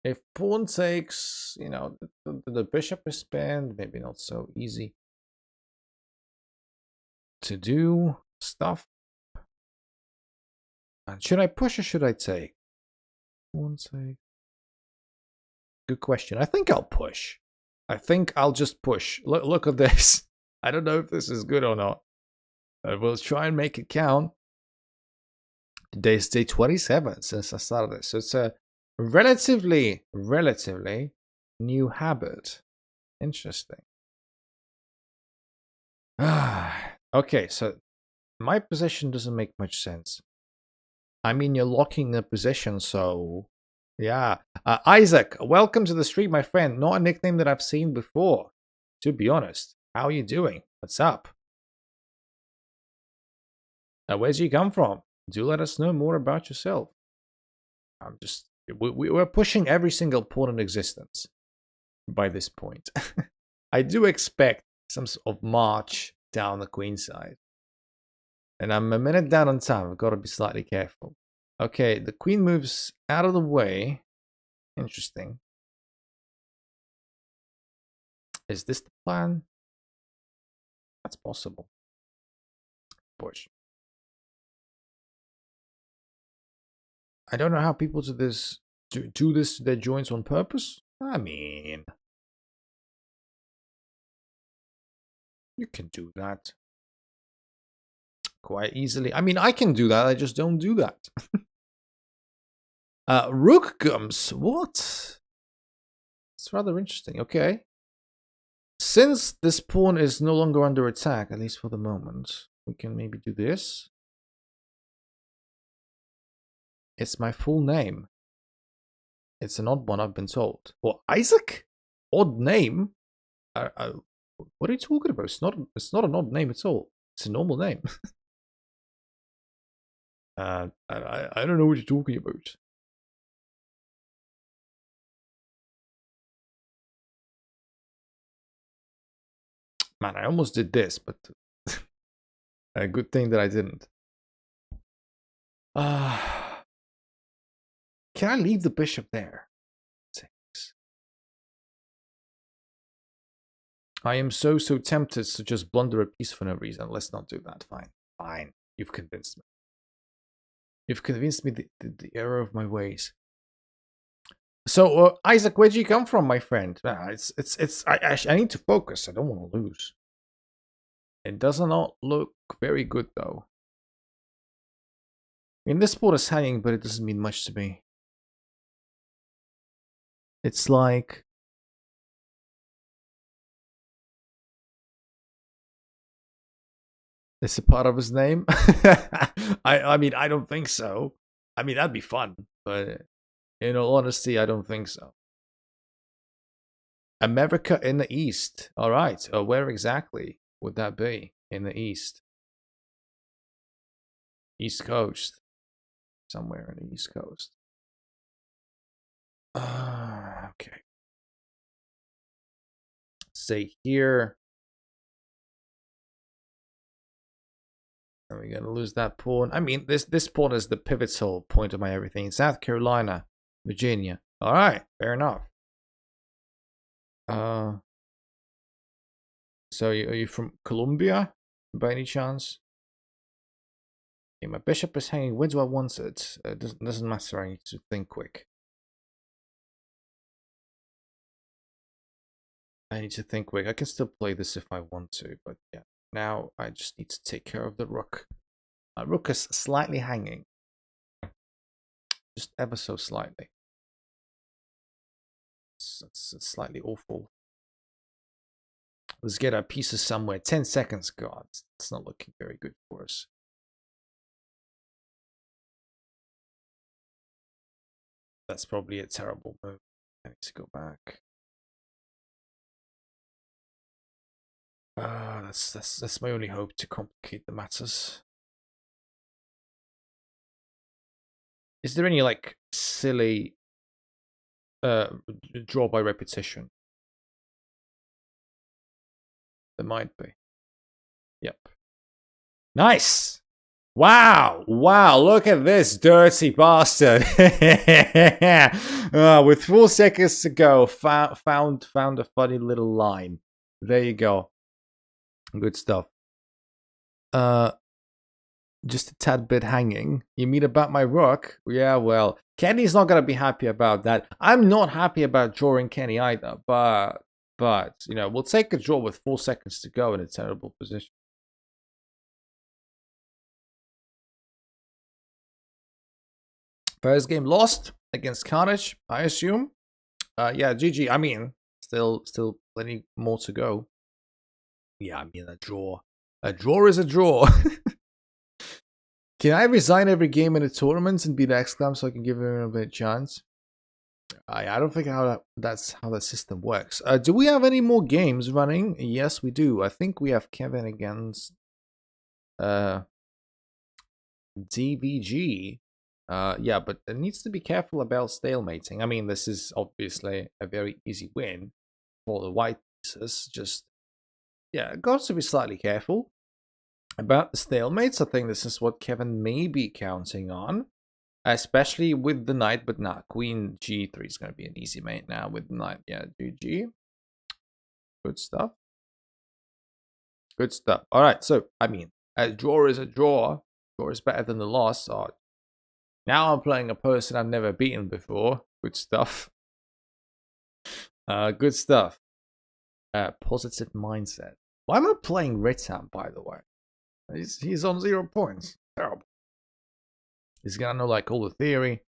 If pawn takes, you know, the bishop is pinned, maybe not so easy to do stuff. And should I push or should I take? Pawn take. Good question. I think I'll push. I think I'll just push. Look at this. I don't know if this is good or not. But we'll try and make it count. Today's day 27 since I started this. So it's a relatively new habit. Interesting. Okay, so my position doesn't make much sense. I mean, you're locking the position, so yeah. Isaac, welcome to the street, my friend. Not a nickname that I've seen before, to be honest. How are you doing? What's up? Where'd you come from? Do let us know more about yourself. I'm just... We're pushing every single pawn in existence by this point. I do expect some sort of march down the queen side. And I'm a minute down on time. I've got to be slightly careful. Okay, the queen moves out of the way. Interesting. Is this the plan? That's possible. push. I don't know how people do this to their joints on purpose. I mean, you can do that quite easily. I mean, I can do that. I just don't do that. Rook gums. What? It's rather interesting. Okay. Since this pawn is no longer under attack, at least for the moment, we can maybe do this. It's my full name. It's an odd one, I've been told. Well, Isaac? Odd name? What are you talking about? It's not an odd name at all. It's a normal name. I don't know what you're talking about. Man, I almost did this, but a good thing that I didn't. Can I leave the bishop there? 6. I am so tempted to just blunder a piece for no reason. Let's not do that. Fine. Fine. You've convinced me. You've convinced me the error of my ways. So, Isaac, where'd you come from, my friend? I need to focus. I don't want to lose. It does not look very good, though. I mean, this board is hanging, but it doesn't mean much to me. It's like... It's a part of his name? I mean, I don't think so. I mean, that'd be fun, but in all honesty, I don't think so. America in the East. All right. Where exactly would that be in the East? East Coast. Somewhere in the East Coast. Okay. Say here. Are we gonna lose that pawn? I mean, this pawn is the pivotal point of my everything. South Carolina, Virginia. All right, fair enough. So are you from Colombia by any chance? Okay, my bishop is hanging. Where do I want it? It doesn't matter. I need to think quick. I need to think quick. I can still play this if I want to, but yeah. Now I just need to take care of the rook. Rook is slightly hanging. Just ever so slightly. It's slightly awful. Let's get our pieces somewhere. 10 seconds. God, it's not looking very good for us. That's probably a terrible move. I need to go back. That's my only hope to complicate the matters. Is there any like silly draw by repetition? There might be. Yep. Nice. Wow. Wow. Look at this dirty bastard. With 4 seconds to go, found a funny little line. There you go. Good stuff. Just a tad bit hanging. You mean about my rook? Yeah, well, Kenny's not gonna be happy about that. I'm not happy about drawing Kenny either, but you know, we'll take a draw with 4 seconds to go in a terrible position. First game lost against Carnage, I assume. Yeah, GG. I mean, still plenty more to go. Yeah, I mean, a draw is a draw. Can I resign every game in a tournament and be the X-Clam so I can give him a bit of chance? I don't think that's how the system works. Do we have any more games running? Yes, we do. I think we have Kevin against DVG. Yeah, but it needs to be careful about stalemating. I mean, this is obviously a very easy win for the white pieces. Just, yeah, got to be slightly careful about the stalemates. I think this is what Kevin may be counting on, especially with the knight, but nah, queen g3 is going to be an easy mate now with the knight. Yeah, GG. Good stuff. Good stuff. All right, so, I mean, A draw is a draw. Draw is better than the loss. Oh, now I'm playing a person I've never beaten before. Good stuff. Good stuff. Positive mindset. Why am I playing Ritam, by the way? He's on 0 points. Terrible. He's gonna know like all the theory.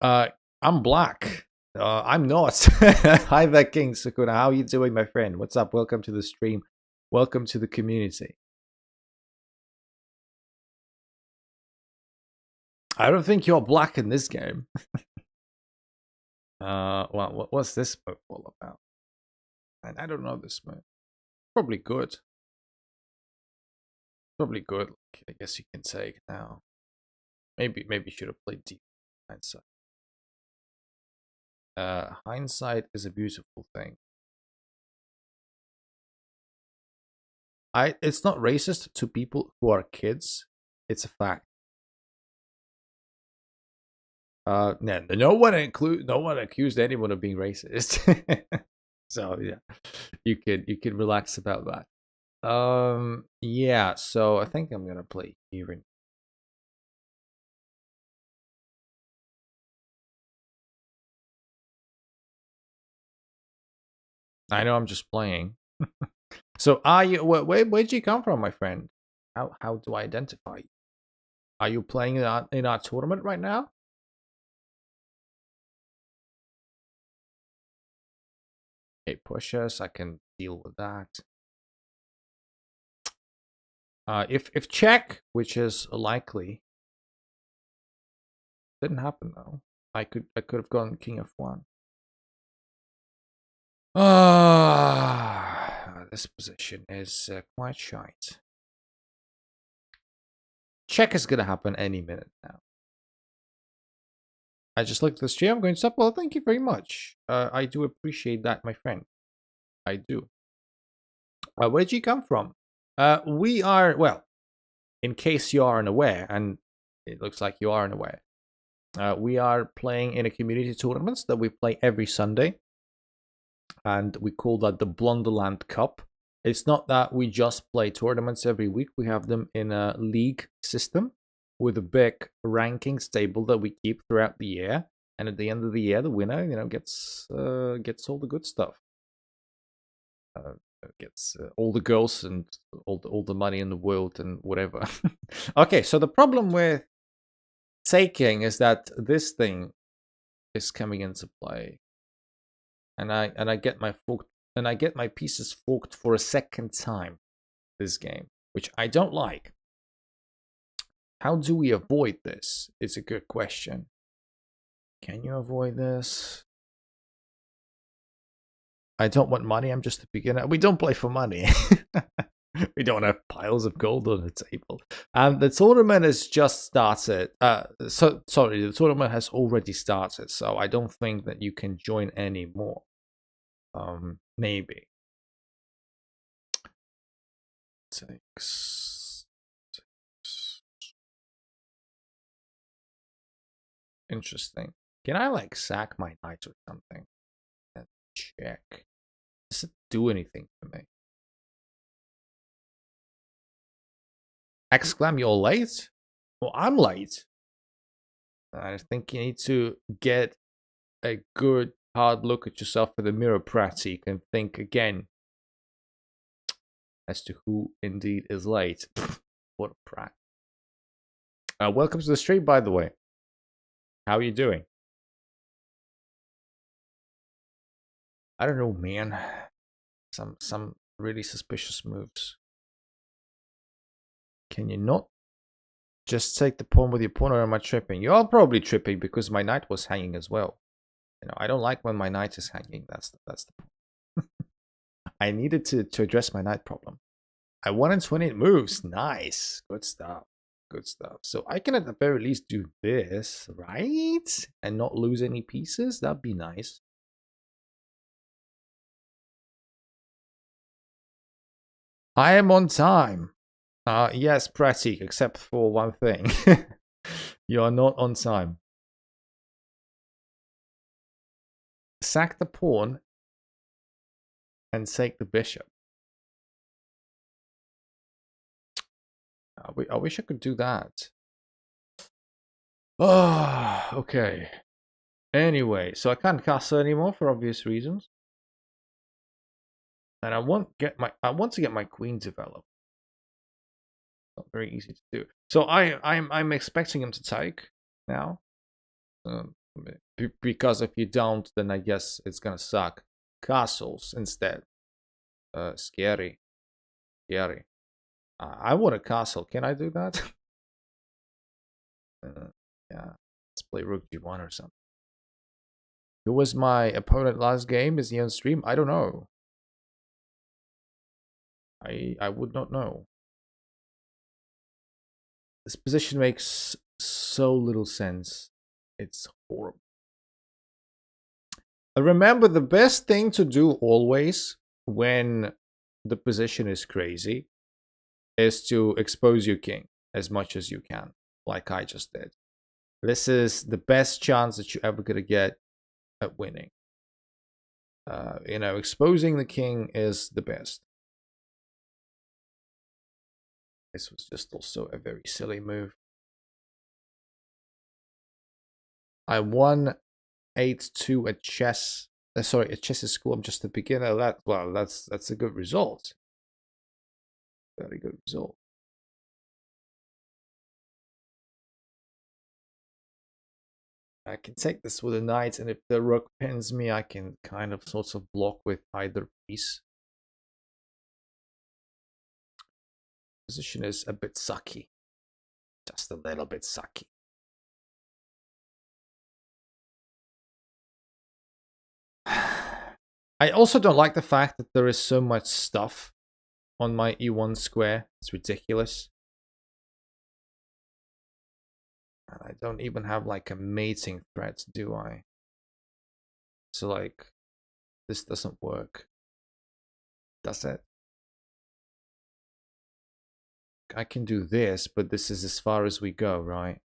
I'm black. I'm not. Hi there, King Sukuna. How are you doing, my friend? What's up? Welcome to the stream. Welcome to the community. I don't think you're black in this game. Well, what's this move all about? I don't know this move. Probably good. Probably good. I guess you can take now. Maybe should have played deep hindsight. Hindsight is a beautiful thing. It's not racist to people who are kids. It's a fact. No one accused anyone of being racist. So yeah, you can relax about that. Yeah. So I think I'm gonna play here. I know I'm just playing. So are you? Where'd you come from, my friend? How do I identify you? Are you playing in our tournament right now? Okay, push us. I can deal with that. If check, which is likely, didn't happen though. I could have gone King F1. This position is quite shite. Check is gonna happen any minute now. I just looked at the stream. I'm going to stop. Well, thank you very much. I do appreciate that, my friend. I do. Where'd you come from? We are, well, in case you aren't aware, and it looks like you aren't aware, we are playing in a community tournament that we play every Sunday. And we call that the Blunderland Cup. It's not that we just play tournaments every week. We have them in a league system with a big rankings table that we keep throughout the year. And at the end of the year, the winner, gets all the good stuff. Gets all the girls and all the money in the world and whatever. Okay, so the problem with taking is that this thing is coming into play, and I get my pieces forked for a second time this game, which I don't like. How do we avoid this? It's a good question. Can you avoid this? I don't want money. I'm just a beginner. We don't play for money. We don't have piles of gold on the table. And the tournament has just started. The tournament has already started, so I don't think that you can join anymore. Maybe. Six. Interesting. Can I like sack my knight or something? And check. Does it do anything for me? Exclam, you're late? Well, I'm late. I think you need to get a good hard look at yourself in the mirror, Pratik, and think again as to who indeed is late. What a prat. Welcome to the stream, by the way. How are you doing? I don't know, man. Some really suspicious moves. Can you not just take the pawn with your pawn, or am I tripping? You're probably tripping because my knight was hanging as well. I don't like when my knight is hanging. That's the problem. I needed to address my knight problem. I won in 28 moves. Nice. Good stuff. Good stuff. So I can at the very least do this, right? And not lose any pieces. That'd be nice. I am on time. Yes, Pratik, except for one thing. You're not on time. Sack the pawn. and take the bishop. I wish I could do that. Oh, okay. Anyway, so I can't castle anymore for obvious reasons. And I want to get my queen developed. Not very easy to do. So I'm expecting him to take now. Because if you don't, then I guess it's gonna suck. Castles instead. Scary. Scary. I want a castle. Can I do that? Yeah. Let's play Rook G1 or something. Who was my opponent last game? Is he on stream? I don't know. I would not know. This position makes so little sense. It's horrible. Remember, the best thing to do always when the position is crazy is to expose your king as much as you can, like I just did. This is the best chance that you're ever gonna get at winning. You know, exposing the king is the best. This was just also a very silly move. I won 8-2 at chess. Sorry, at chess school. I'm just a beginner. That's a good result. Very good result. I can take this with a knight, and if the rook pins me, I can kind of sort of block with either piece. Position is a bit sucky. Just a little bit sucky. I also don't like the fact that there is so much stuff on my E1 square. It's ridiculous. And I don't even have like a mating threat, do I? So like, this doesn't work. Does it? I can do this, but this is as far as we go, right?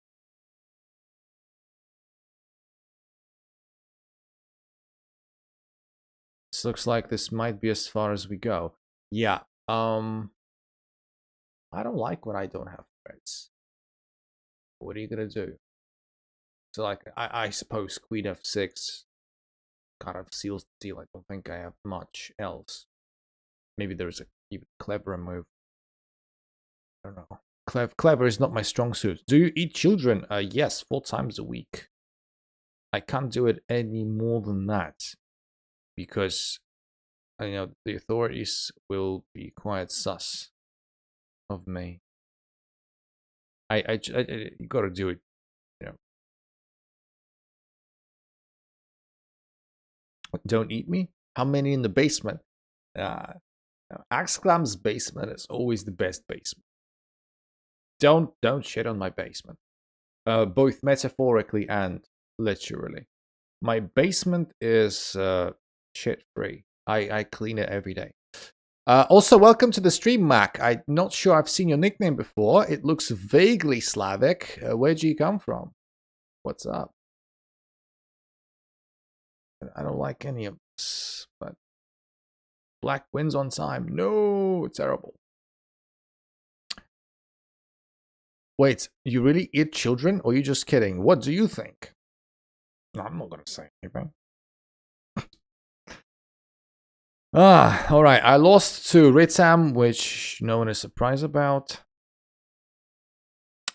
This looks like this might be as far as we go. Yeah. I don't like when I don't have threats. What are you gonna do? So like, I suppose Queen F6 kind of seals the deal. I don't think I have much else. Maybe there's a even cleverer move. I don't know. Clever is not my strong suit. Do you eat children? Yes, 4 times a week. I can't do it any more than that because you know the authorities will be quite sus of me. You gotta do it, you know. Don't eat me. How many in the basement? Axclam's basement is always the best basement. Don't shit on my basement. Both metaphorically and literally. My basement is shit free. I clean it every day. Also, welcome to the stream, Mac. I'm not sure I've seen your nickname before. It looks vaguely Slavic. Where do you come from? What's up? I don't like any of this, but Black wins on time. No, terrible. Wait, you really eat children, or are you just kidding? What do you think? No, I'm not gonna say anything. All right. I lost to Ritam, which no one is surprised about.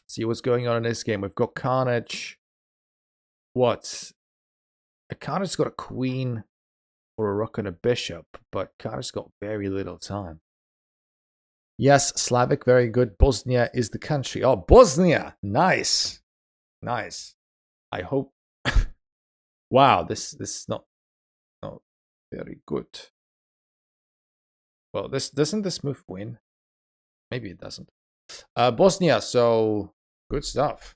See what's going on in this game. We've got Carnage. What? Carnage's got a queen or a rook and a bishop, but Carnage's got very little time. Yes, Slavic, very good. Bosnia is the country. Oh, Bosnia! Nice. Nice. I hope... Wow, this is not very good. Well, doesn't this move win? Maybe it doesn't. Bosnia, so good stuff.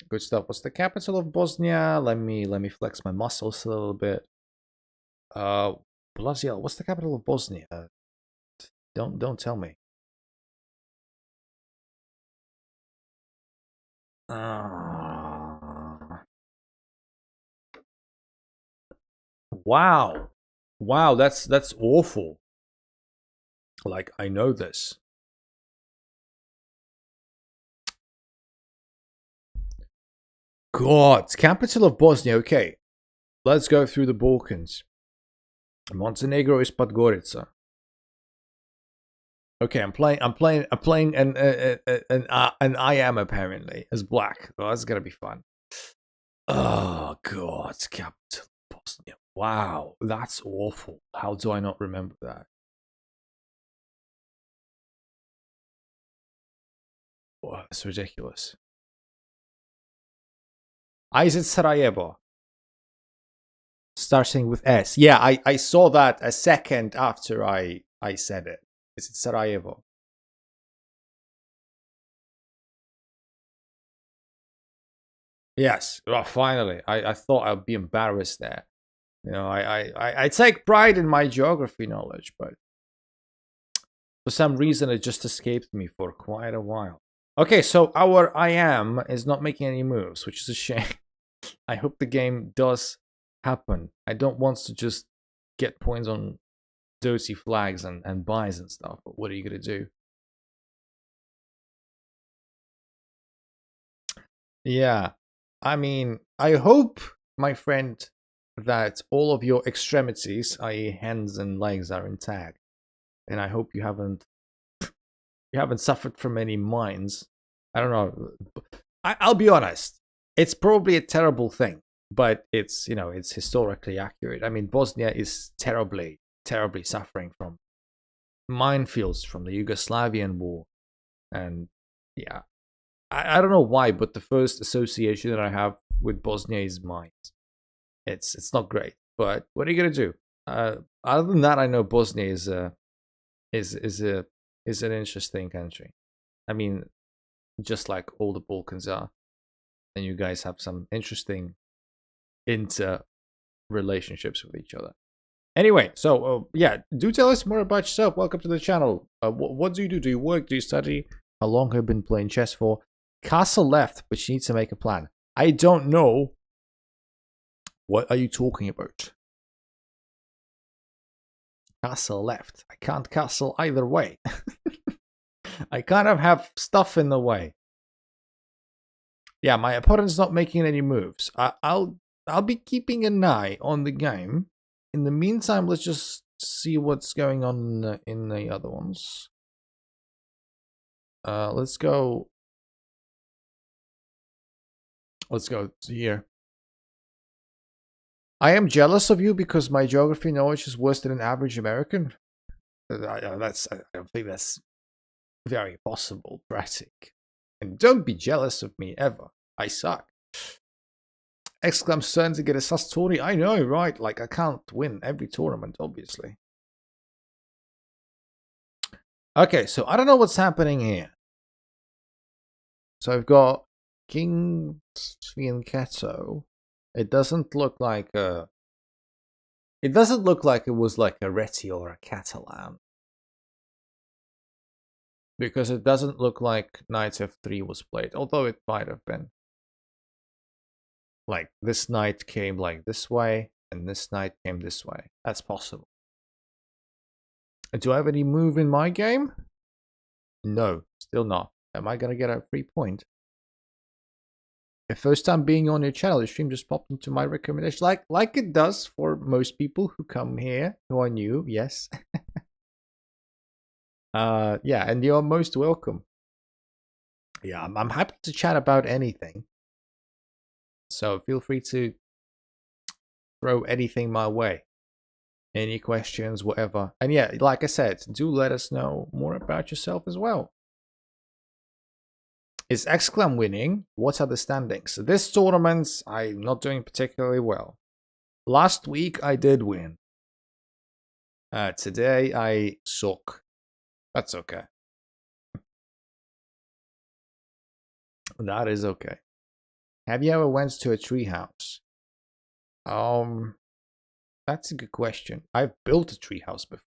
Good stuff. What's the capital of Bosnia? Let me flex my muscles a little bit. Blaziel, what's the capital of Bosnia? Don't tell me. Wow. Wow, that's awful. Like, I know this. God, capital of Bosnia. Okay, let's go through the Balkans. Montenegro is Podgorica. Okay, I'm playing an I am apparently as black. Oh, that's gonna be fun. Oh God, capital Bosnia. Wow, that's awful. How do I not remember that? Oh, it's ridiculous. Is it Sarajevo? Starting with S. Yeah, I saw that a second after I said it. Is it Sarajevo? Yes. Oh, finally. I thought I'd be embarrassed there. You know, I take pride in my geography knowledge, but for some reason it just escaped me for quite a while. Okay, so our I am is not making any moves, which is a shame. I hope the game does happen. I don't want to just get points on dirty flags and buys and stuff, but what are you gonna do? Yeah, I mean, I hope, my friend, that all of your extremities, i.e., hands and legs, are intact, and I hope you haven't suffered from any mines. I don't know. I'll be honest. It's probably a terrible thing, but it's historically accurate. I mean, Bosnia is terribly, terribly suffering from minefields from the Yugoslavian war, and yeah, I don't know why, but the first association that I have with Bosnia is mines. It's not great, but what are you gonna do? Other than that, I know Bosnia is an interesting country. I mean, just like all the Balkans are, and you guys have some interesting inter relationships with each other. Anyway, so yeah, do tell us more about yourself. Welcome to the channel. What do you do? Do you work? Do you study? How long have you been playing chess for? Castle left, but she needs to make a plan. I don't know. What are you talking about? Castle left. I can't castle either way. I kind of have stuff in the way. Yeah, my opponent's not making any moves. I'll be keeping an eye on the game. In the meantime, let's just see what's going on in the other ones. Let's go. Let's go here. I am jealous of you because my geography knowledge is worse than an average American. I don't think that's very possible, Bratic. And don't be jealous of me ever. I suck. Exclam's starting to get a sus tourney. I know, right? Like, I can't win every tournament, obviously. Okay, so I don't know what's happening here. So I've got King Svienketo. It doesn't look like a... It doesn't look like it was like a Reti or a Catalan. Because it doesn't look like Knight F3 was played, although it might have been. Like, this knight came like this way, and this knight came this way. That's possible. Do I have any move in my game? No, still not. Am I gonna get a free point? The first time being on your channel, the stream just popped into my recommendation, like it does for most people who come here who are new. Yes. Yeah, and you're most welcome. Yeah, I'm happy to chat about anything. So feel free to throw anything my way. Any questions, whatever. And yeah, like I said, do let us know more about yourself as well. Is Exclam winning? What are the standings? This tournament, I'm not doing particularly well. Last week, I did win. Today, I suck. That's okay. That is okay. Have you ever went to a treehouse? That's a good question. I've built a treehouse before.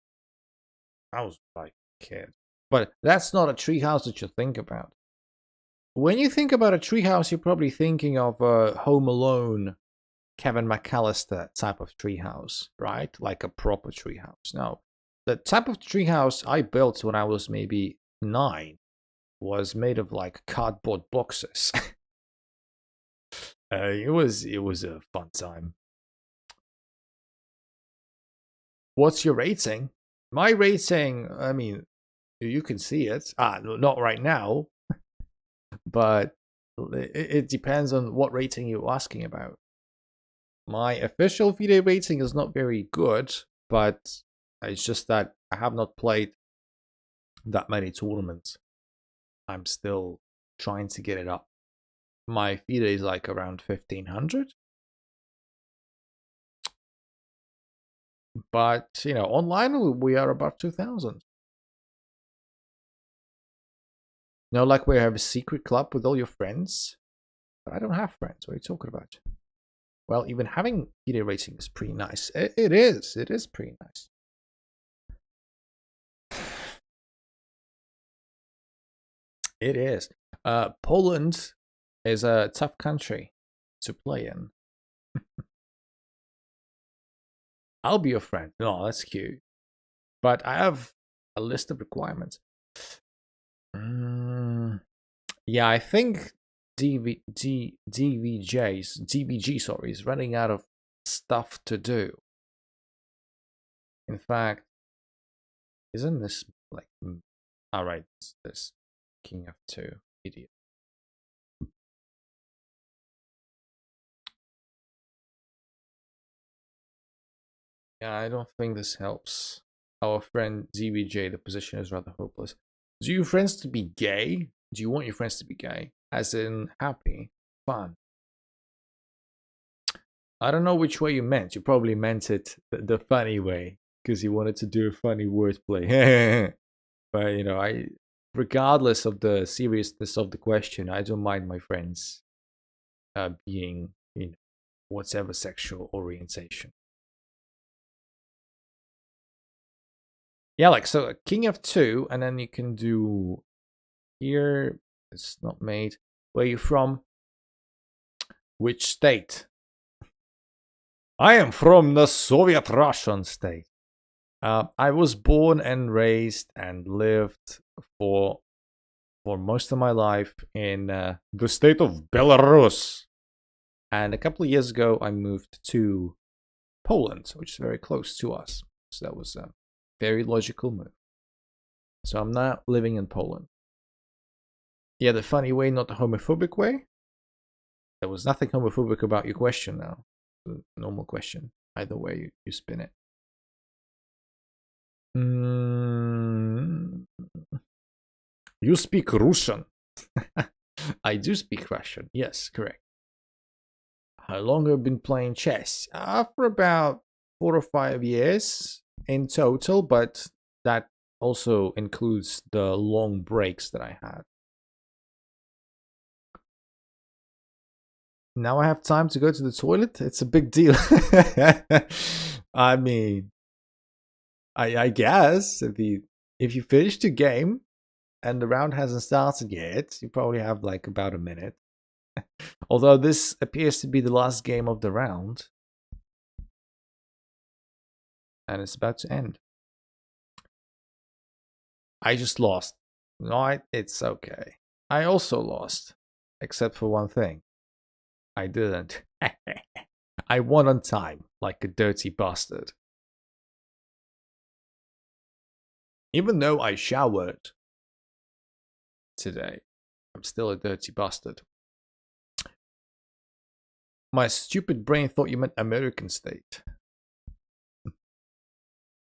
I was like a kid. But that's not a treehouse that you think about. When you think about a treehouse, you're probably thinking of Home Alone Kevin McAllister type of treehouse, right? Like a proper treehouse. No, the type of treehouse I built when I was maybe 9 was made of like cardboard boxes. It was a fun time. What's your rating? My rating, I mean, you can see it. Not right now, but it depends on what rating you're asking about. My official FIDE rating is not very good, but it's just that I have not played that many tournaments. I'm still trying to get it up. My FIDE is like around 1500. But, you know, online we are above 2000. No, like we have a secret club with all your friends. But I don't have friends. What are you talking about? Well, even having FIDE rating is pretty nice. It is. It is pretty nice. It is. Poland is a tough country to play in. I'll be your friend. No, that's cute. But I have a list of requirements. Yeah, I think DVG, sorry, is running out of stuff to do. In fact, isn't this like... Alright, this King F2 idiot. Yeah, I don't think this helps. Our friend DVJ, the position is rather hopeless. Do you friends to be gay? Do you want your friends to be gay? As in happy, fun? I don't know which way you meant. You probably meant it the funny way because you wanted to do a funny wordplay. But you know, regardless of the seriousness of the question, I don't mind my friends being, you know, whatever sexual orientation. Yeah, like so, King F2, and then you can do here. It's not made. Where you from? Which state? I am from the Soviet Russian state. I was born and raised and lived for most of my life in the state of Belarus. And a couple of years ago, I moved to Poland, which is very close to us. So that was a very logical move. So I'm now living in Poland. Yeah, the funny way, not the homophobic way. There was nothing homophobic about your question now. The normal question. Either way you spin it. You speak Russian. I do speak Russian. Yes, correct. How long have you been playing chess? For about 4 or 5 years in total, but that also includes the long breaks that I had. Now I have time to go to the toilet? It's a big deal. I mean, I guess if you finish the game and the round hasn't started yet, you probably have like about a minute. Although this appears to be the last game of the round. And it's about to end. I just lost. No, it's okay. I also lost. Except for one thing. I didn't. I won on time, like a dirty bastard. Even though I showered today, I'm still a dirty bastard. My stupid brain thought you meant American state.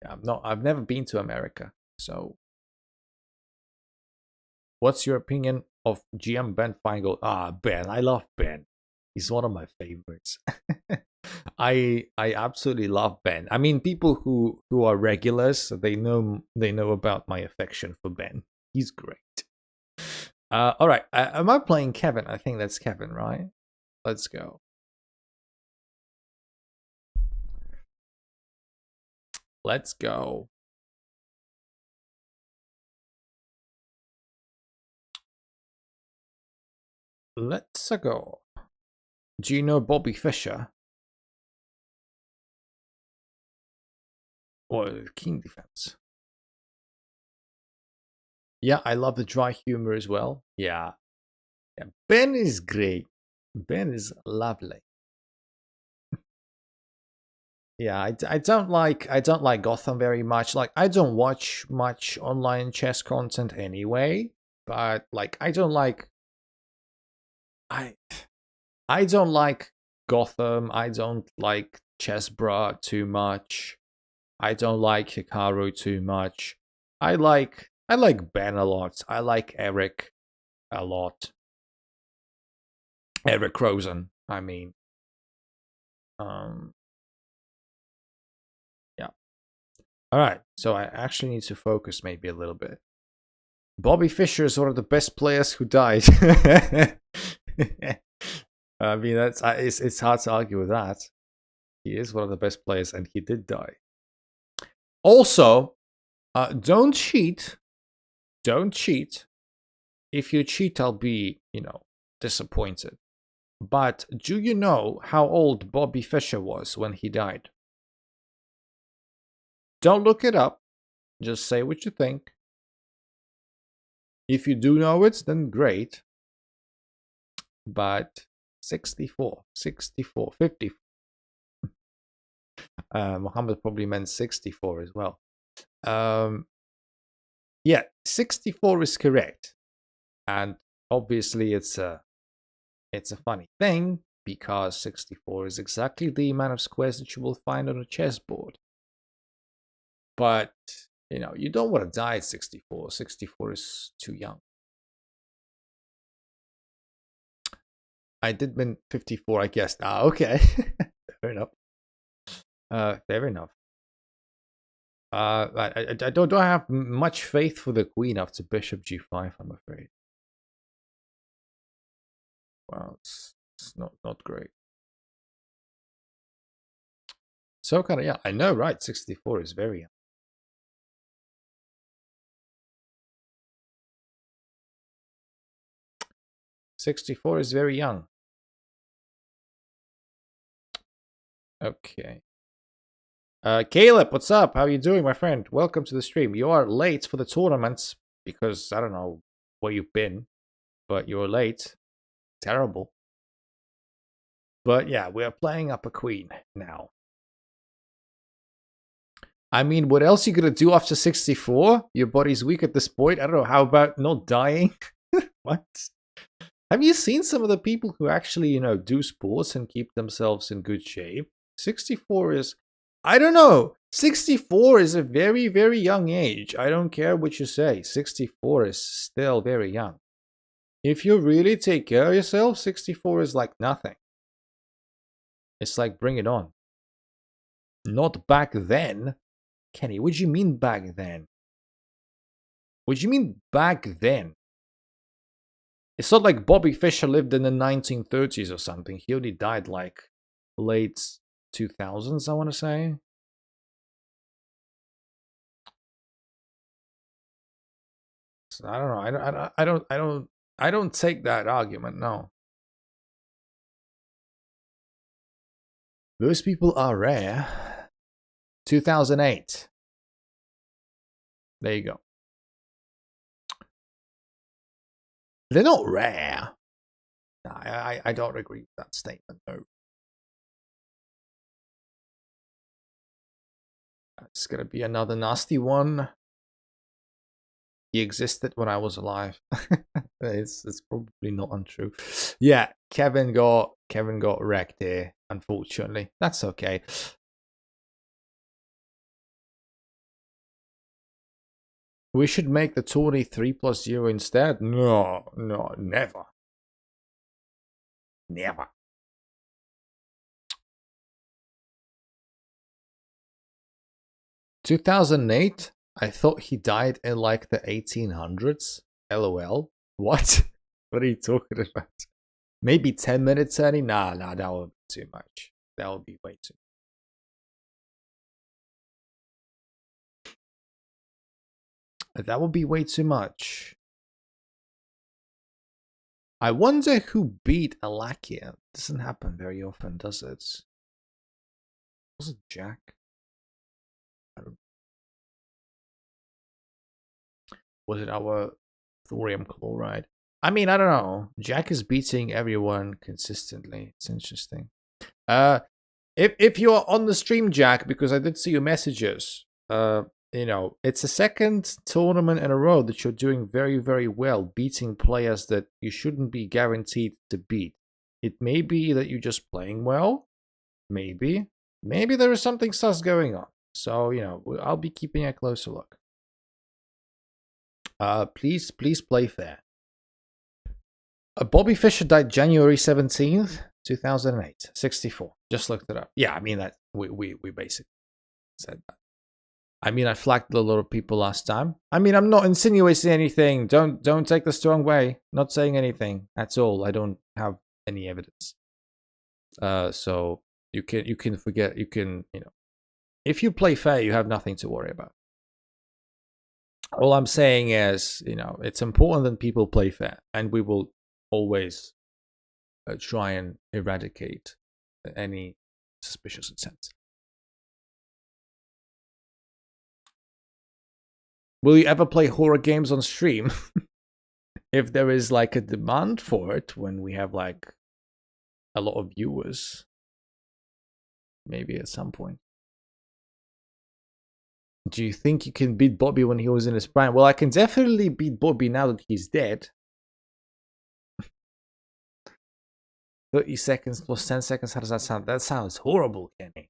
Yeah, I've never been to America, so. What's your opinion of GM Ben Feingold? Ben, I love Ben. He's one of my favorites. I absolutely love Ben. I mean, people who are regulars, they know about my affection for Ben. He's great. All right, am I playing Kevin? I think that's Kevin, right? Let's go. Let's go. Let's go. Do you know Bobby Fischer? Or keen defense. Yeah, I love the dry humor as well. Yeah. Ben is great. Ben is lovely. Yeah, I don't like Gotham very much. Like, I don't watch much online chess content anyway. But like, I don't like Gotham. I don't like Chessbrah too much. I don't like Hikaru too much. I like Ben a lot. I like Eric a lot. Eric Rosen, I mean. Yeah. All right. So I actually need to focus maybe a little bit. Bobby Fischer is one of the best players who died. I mean, it's hard to argue with that. He is one of the best players, and he did die. Also, don't cheat. Don't cheat. If you cheat, I'll be, disappointed. But do you know how old Bobby Fischer was when he died? Don't look it up. Just say what you think. If you do know it, then great. But 64, 50. Muhammad probably meant 64 as well. Yeah, 64 is correct. And obviously it's a funny thing because 64 is exactly the amount of squares that you will find on a chessboard. But, you don't want to die at 64. 64 is too young. I did mean 54, I guess. Okay. Fair enough. Fair enough. I don't have much faith for the queen after bishop g5, I'm afraid. Well, it's not great. So kind of, yeah, I know, right? 64 is very young. '64 is very young. Okay. Caleb, what's up? How are you doing, my friend? Welcome to the stream. You are late for the tournaments because I don't know where you've been, but you're late. Terrible. But yeah, we are playing up a queen now. I mean, what else are you gonna do after 64? Your body's weak at this point. I don't know. How about not dying? What? Have you seen some of the people who actually, do sports and keep themselves in good shape? 64 is, I don't know. 64 is a very, very young age. I don't care what you say. 64 is still very young. If you really take care of yourself, 64 is like nothing. It's like, bring it on. Not back then. Kenny, what do you mean back then? What do you mean back then? It's not like Bobby Fischer lived in the 1930s or something. He only died like late 2000s, I want to say. So I don't know. I don't take that argument. No. Those people are rare. 2008. There you go. They're not rare. I don't agree with that statement, no. It's gonna be another nasty one. He existed when I was alive. it's probably not untrue. Yeah, Kevin got wrecked here, unfortunately. That's okay. We should make the tourney 3+0 instead. No, never. Never. (2008) I thought he died in like the 1800s. LOL. What? What are you talking about? Maybe 10 minutes, Ernie? Nah, that would be too much. That would be way too much. That would be way too much. I wonder who beat Alakia. Doesn't happen very often, does it? Was it Jack? I don't Was it our thorium chloride? I mean, I don't know. Jack is beating everyone consistently. It's interesting. If you're on the stream, Jack, because I did see your messages, you know, it's a second tournament in a row that you're doing very, very well, beating players that you shouldn't be guaranteed to beat. It may be that you're just playing well. Maybe. Maybe there is something sus going on. So, you know, I'll be keeping a closer look. Please play fair. Bobby Fischer died January 17th, 2008. 64. Just looked it up. Yeah, I mean, that we basically said that. I mean, I flagged a lot of people last time. I mean, I'm not insinuating anything. Don't take this the wrong way. Not saying anything at all. I don't have any evidence. So you can forget. You can, you know, if you play fair, you have nothing to worry about. All I'm saying is, you know, it's important that people play fair, and we will always try and eradicate any suspicious intent. Will you ever play horror games on stream? If there is like a demand for it, when we have like a lot of viewers, maybe at some point. Do you think you can beat Bobby when he was in his prime? Well, I can definitely beat Bobby now that he's dead. 30 seconds plus 10 seconds, how does that sound? That sounds horrible, Kenny.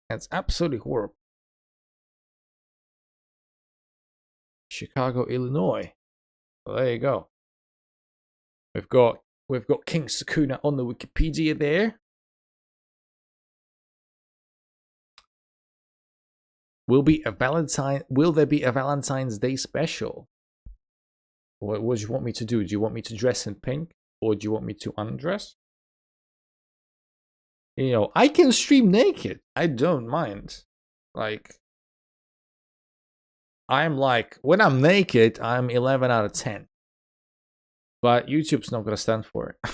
That's absolutely horrible. Chicago, Illinois. Well, there you go. We've got King Sukuna on the Wikipedia there. Will there be a Valentine's Day special? What do you want me to do? Do you want me to dress in pink, or do you want me to undress? You know, I can stream naked. I don't mind. Like, I'm like, when I'm naked, I'm 11 out of 10. But YouTube's not gonna stand for it.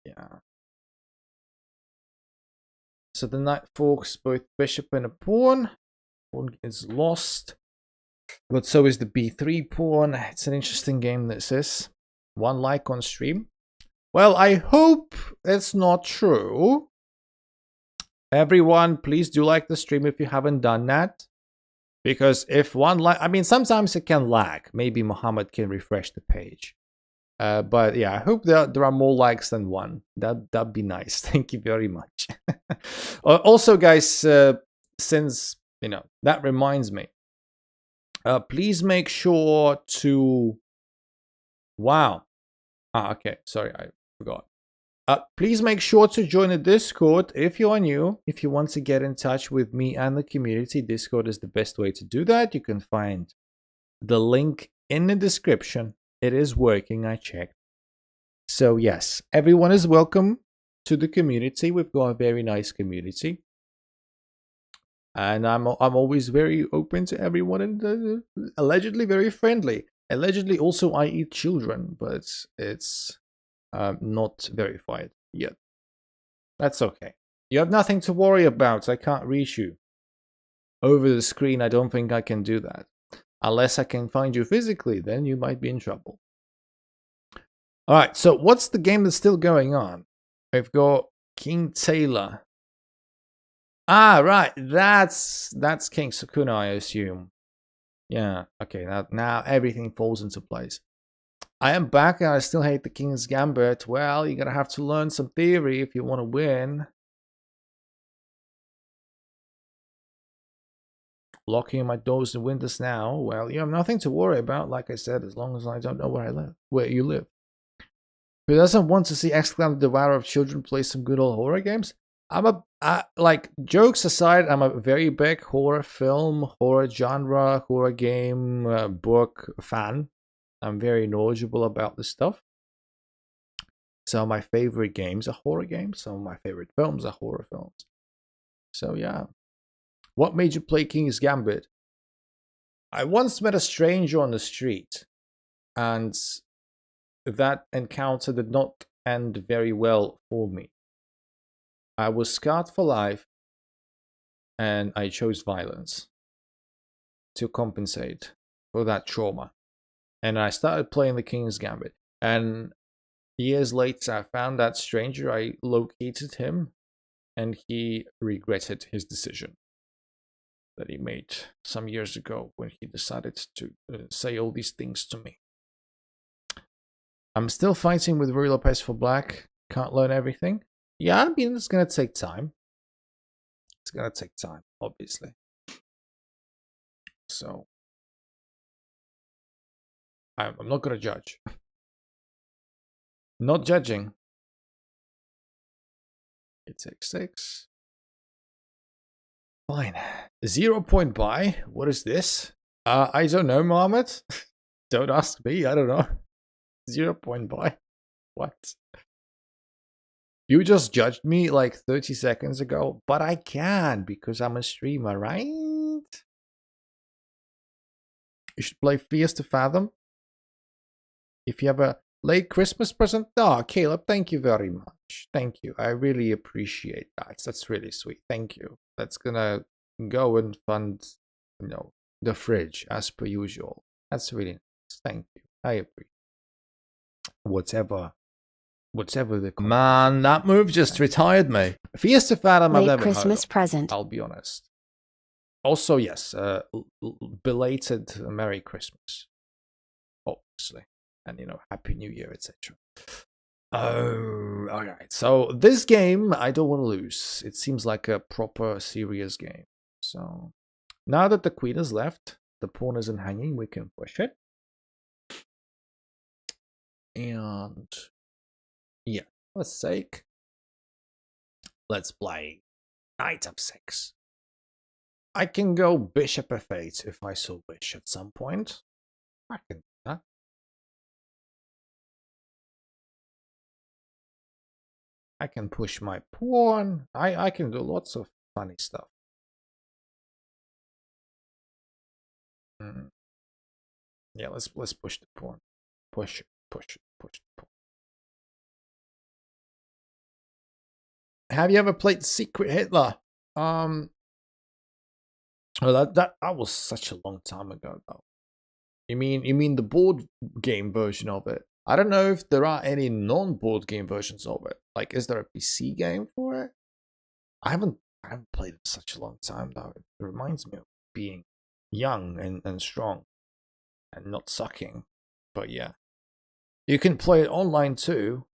Yeah. So the knight forks both bishop and a pawn. Pawn is lost. But so is the b3 pawn. It's an interesting game, this is. 1 like on stream. Well, I hope it's not true. Everyone, please do like the stream if you haven't done that. Because if 1 like... I mean, sometimes it can lag. Maybe Muhammad can refresh the page. But yeah, I hope there are more likes than 1. That'd be nice. Thank you very much. Also, guys, since, you know, that reminds me. Please make sure to... Wow. Okay. Sorry, I forgot. Please make sure to join the Discord if you are new. If you want to get in touch with me and the community, Discord is the best way to do that. You can find the link in the description. It is working, I checked. So yes, everyone is welcome to the community. We've got a very nice community. And I'm always very open to everyone, and allegedly very friendly. Allegedly also I eat children, but it's not verified yet. That's okay. You have nothing to worry about. I can't reach you over the screen. I don't think I can do that. Unless I can find you physically, then you might be in trouble. Alright, so what's the game that's still going on? We've got King Taylor. Ah, right. That's King Sukuna, I assume. Yeah, okay, now everything falls into place. I am back and I still hate the King's Gambit. Well, you're gonna have to learn some theory if you want to win. Locking in my doors and windows now. Well, you have nothing to worry about, like I said, as long as I don't know where you live. Who doesn't want to see Excalibur the Devourer of Children play some good old horror games? Like, jokes aside, I'm a very big horror film, horror genre, horror game, book fan. I'm very knowledgeable about this stuff. Some of my favorite games are horror games. Some of my favorite films are horror films. So yeah. What made you play King's Gambit? I once met a stranger on the street, and that encounter did not end very well for me. I was scarred for life, and I chose violence to compensate for that trauma. And I started playing the King's Gambit. And years later, I found that stranger. I located him, and he regretted his decision that he made some years ago when he decided to say all these things to me. I'm still fighting with Ruy Lopez for black. Can't learn everything. Yeah, I mean, it's going to take time. It's going to take time, obviously. So, I'm not going to judge. Not judging. It takes 6. Fine. 0 point buy. What is this? I don't know, Mohammed. Don't ask me. I don't know. 0 point buy. What? You just judged me like 30 seconds ago, but I can because I'm a streamer, right? You should play Fears to Fathom. If you have a late Christmas present, Caleb, thank you very much. Thank you. I really appreciate that. That's really sweet. Thank you. That's gonna go and fund, the fridge as per usual. That's really nice. Thank you. I appreciate whatever the man, that move just retired me. Fiesta Fathom, I've never Christmas heard of, present. I'll be honest. Also, yes, belated Merry Christmas, obviously, and Happy New Year, etc. Oh, all right. So this game, I don't want to lose. It seems like a proper serious game. So now that the queen has left, the pawn isn't hanging, we can push it. And yeah, for the sake, let's play knight f6. I can go bishop f8 if I so wish at some point. I can do that. I can push my pawn. I can do lots of funny stuff. Yeah, let's push the pawn. Push the pawn. Have you ever played Secret Hitler? Well, that was such a long time ago, though. You mean the board game version of it? I don't know if there are any non-board game versions of it. Like, is there a PC game for it? I haven't played it in such a long time, though. It reminds me of being young and strong and not sucking. But yeah, you can play it online too.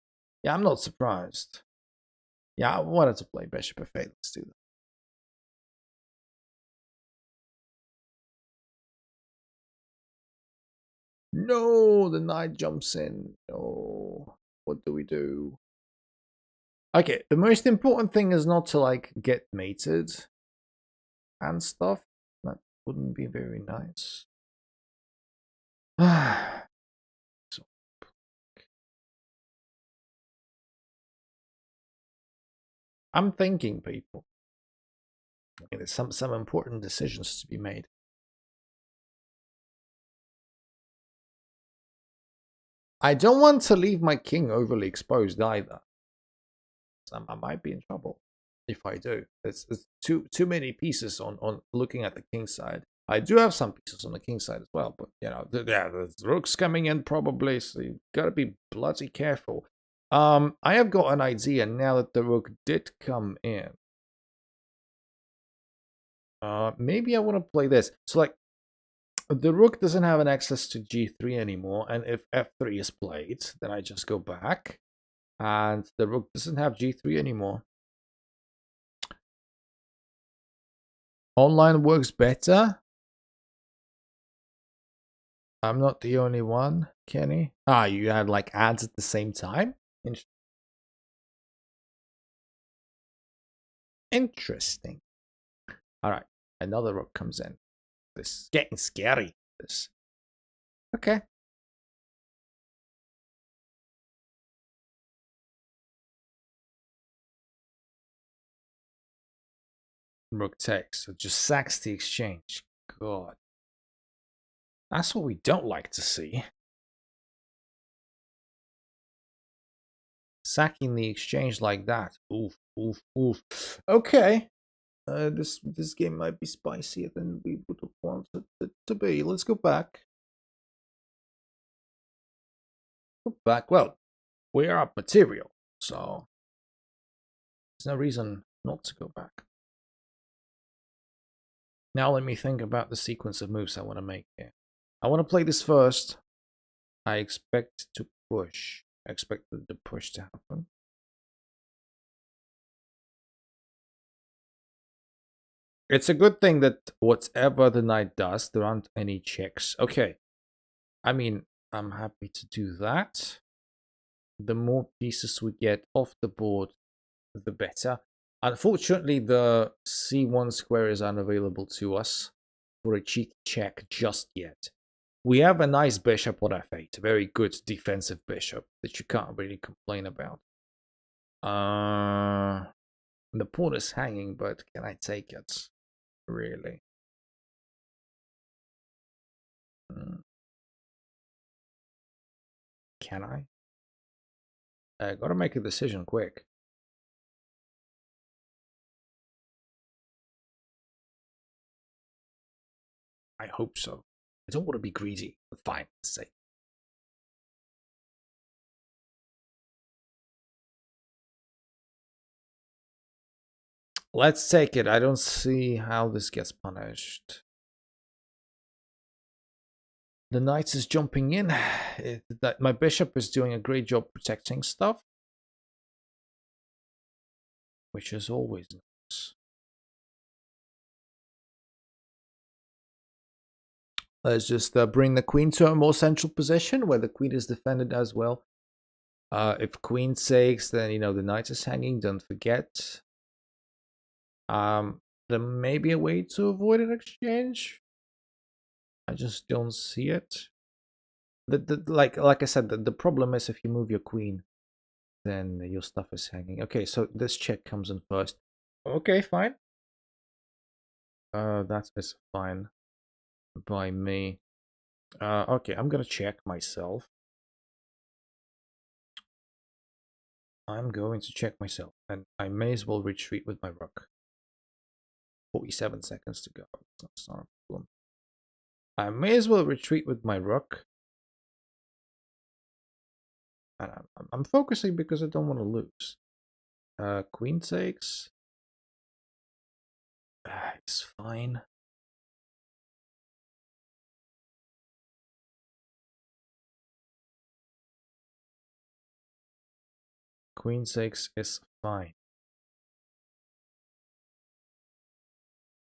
Yeah, I'm not surprised. Yeah, I wanted to play Bishop f8. Let's do that. No, the knight jumps in. No, what do we do? Okay, the most important thing is not to get mated and stuff. That wouldn't be very nice. So, I'm thinking, people. There's some important decisions to be made. I don't want to leave my king overly exposed either. I might be in trouble if I do. It's too many pieces on looking at the king side. I do have some pieces on the king side as well, but the rook's coming in probably, so you gotta be bloody careful. I have got an idea now that the rook did come in. Maybe I want to play this. So the rook doesn't have an access to g3 anymore, and if f3 is played, then I just go back, and the rook doesn't have g3 anymore. Online works better. I'm not the only one, Kenny. You had ads at the same time? Interesting. All right, another rook comes in. This is getting scary. This. Okay. Rook takes. So just sacks the exchange. God. That's what we don't like to see. sacking the exchange like that. Oof, oof, oof. Okay. This game might be spicier than we would have wanted it to be. Let's go back. Go back. Well, we are up material, so there's no reason not to go back. Now let me think about the sequence of moves I want to make here. I want to play this first. I expect to push. I expect the push to happen. It's a good thing that whatever the knight does, there aren't any checks. Okay. I mean, I'm happy to do that. The more pieces we get off the board, the better. Unfortunately, the c1 square is unavailable to us for a cheeky check just yet. We have a nice bishop on f8, a very good defensive bishop that you can't really complain about. The pawn is hanging, but can I take it? Really? Can I? I gotta make a decision quick. I hope so. I don't want to be greedy, but fine, let's say. Let's take it. I don't see how this gets punished. The knight is jumping in. My bishop is doing a great job protecting stuff, which is always nice. Let's just bring the queen to a more central position where the queen is defended as well. If queen takes, then you know the knight is hanging. Don't forget. There may be a way to avoid an exchange. I just don't see it. Like I said, the problem is if you move your queen, then your stuff is hanging. Okay, so this check comes in first. Okay, fine. That is fine by me. Okay, I'm gonna check myself. I'm going to check myself, and I may as well retreat with my rook. 47 seconds to go. That's not a problem. I may as well retreat with my rook. And I'm focusing because I don't want to lose. Queen takes. It's fine. Queen takes is fine.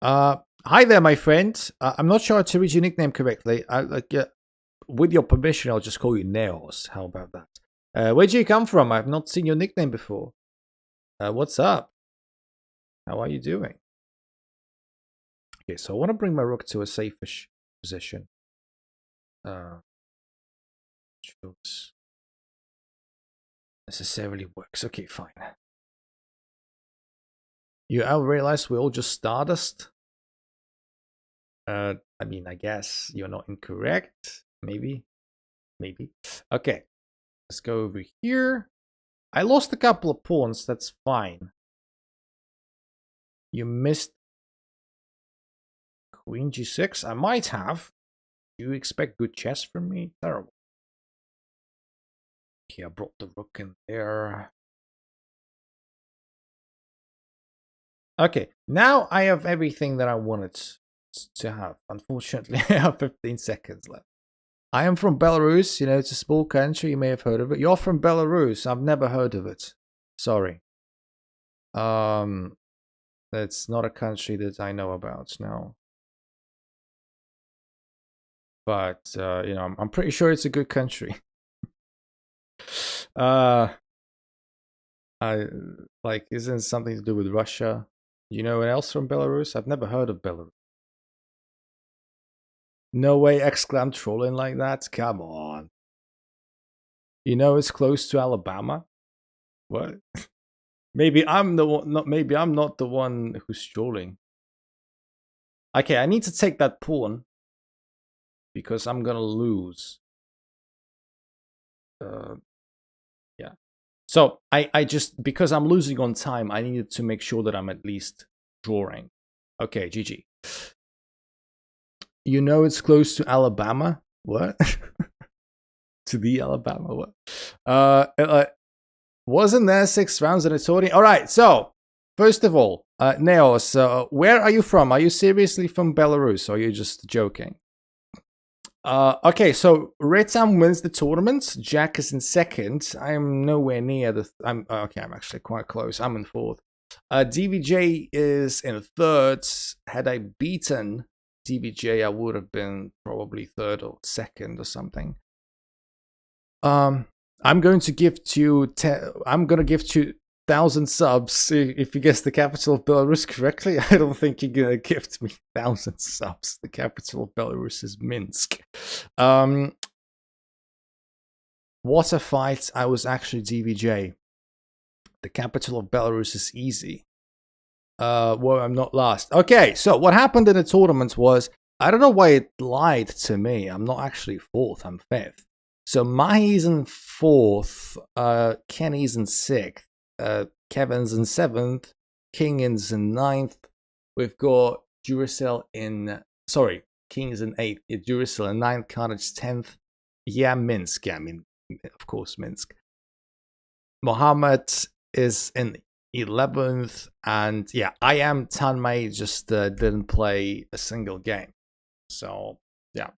Hi there, my friend. I'm not sure how to read your nickname correctly. With your permission, I'll just call you Neos. How about that? Where do you come from? I've not seen your nickname before. What's up? How are you doing? Okay, so I want to bring my rook to a safe-ish position. Choose necessarily works. Okay, fine. You all realize we're all just Stardust? I mean, I guess you're not incorrect. Maybe. Maybe. Okay. Let's go over here. I lost a couple of pawns. That's fine. You missed Queen G6. I might have. Do you expect good chess from me? Terrible. Okay, I brought the rook in there. Okay, now I have everything that I wanted to have. Unfortunately, I have 15 seconds left. I am from Belarus. You know, it's a small country. You may have heard of it. You're from Belarus. I've never heard of it. Sorry. It's not a country that I know about now. But, you know, I'm pretty sure it's a good country. Isn't it something to do with Russia? You know anyone else from Belarus? I've never heard of Belarus. No way, exclam trolling like that? Come on. You know it's close to Alabama? What? Maybe I'm the one. Maybe I'm not the one who's trolling. Okay, I need to take that pawn because I'm gonna lose. Yeah. So I just, because I'm losing on time, I needed to make sure that I'm at least drawing. Okay, GG. You know it's close to Alabama? What? To the Alabama? What? Wasn't there 6 rounds in a tourney? All right, so first of all, Neos, where are you from? Are you seriously from Belarus, or are you just joking? Okay, so Retam wins the tournament. Jack is in second. I'm nowhere near the. I'm actually quite close. I'm in fourth. DVJ is in third. Had I beaten DVJ, I would have been probably third or second or something. I'm going to give to I'm gonna give to 1,000 subs if you guess the capital of Belarus correctly. I don't think you're gonna gift me 1,000 subs. The capital of Belarus is Minsk. Water fight. I was actually DVJ. The capital of Belarus is easy. Well, I'm not last. Okay, so what happened in the tournament was, I don't know why it lied to me. I'm not actually fourth. I'm fifth. So Mahi's in fourth, Kenny's in sixth, Kevin's in seventh, King is in ninth. We've got Duracell in, sorry, King is in eighth, Duracell in ninth, Carnage 10th. Yeah, Minsk. Yeah, I mean, of course, Minsk. Mohammed is in 11th, and yeah, I am Tanmay, just didn't play a single game. So, yeah.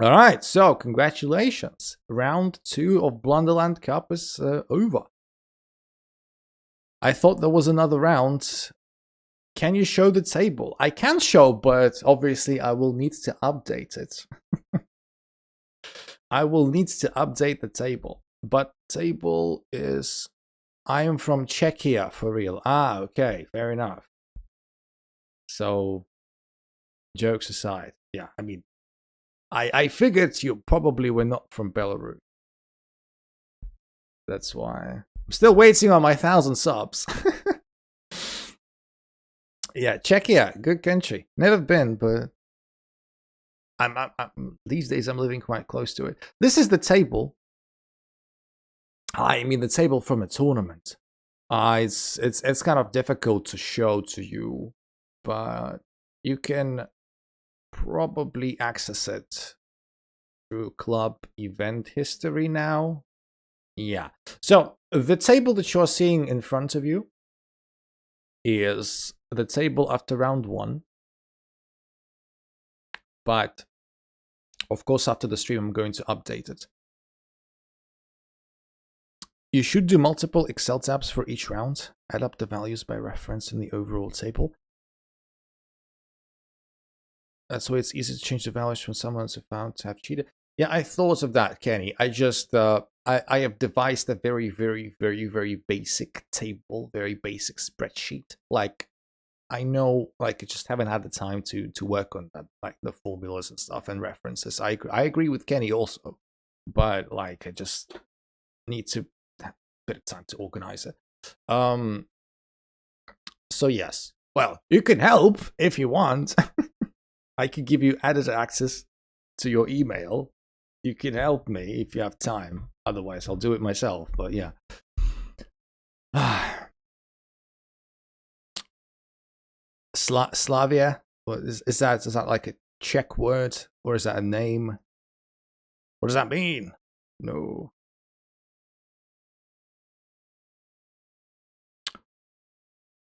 All right, so congratulations. Round 2 of Blunderland Cup is over. I thought there was another round. Can you show the table? I can show, but obviously I will need to update it. I will need to update the table. But table is... I am from Czechia, for real. Ah, okay, fair enough. So, jokes aside. Yeah, I mean, I figured you probably were not from Belarus. That's why. I'm still waiting on my 1,000 subs. Yeah, Czechia, good country. Never been, but I'm these days I'm living quite close to it. This is the table. I mean the table from a tournament. It's kind of difficult to show to you, but you can probably access it through club event history now. Yeah. So the table that you're seeing in front of you is the table after round 1. But of course, after the stream, I'm going to update it. You should do multiple Excel tabs for each round. Add up the values by reference in the overall table. That's why it's easy to change the values from someone who's found to have cheated. Yeah, I thought of that, Kenny. I just, I have devised a very, very, very, very basic table, very basic spreadsheet. Like, I know, like, I just haven't had the time to work on that, like the formulas and stuff and references. I agree with Kenny also, but like, I just need to have a bit of time to organize it. So yes, well, you can help if you want. I can give you added access to your email. You can help me if you have time. Otherwise, I'll do it myself. But yeah. Slavia? What is that like a Czech word? Or is that a name? What does that mean? No.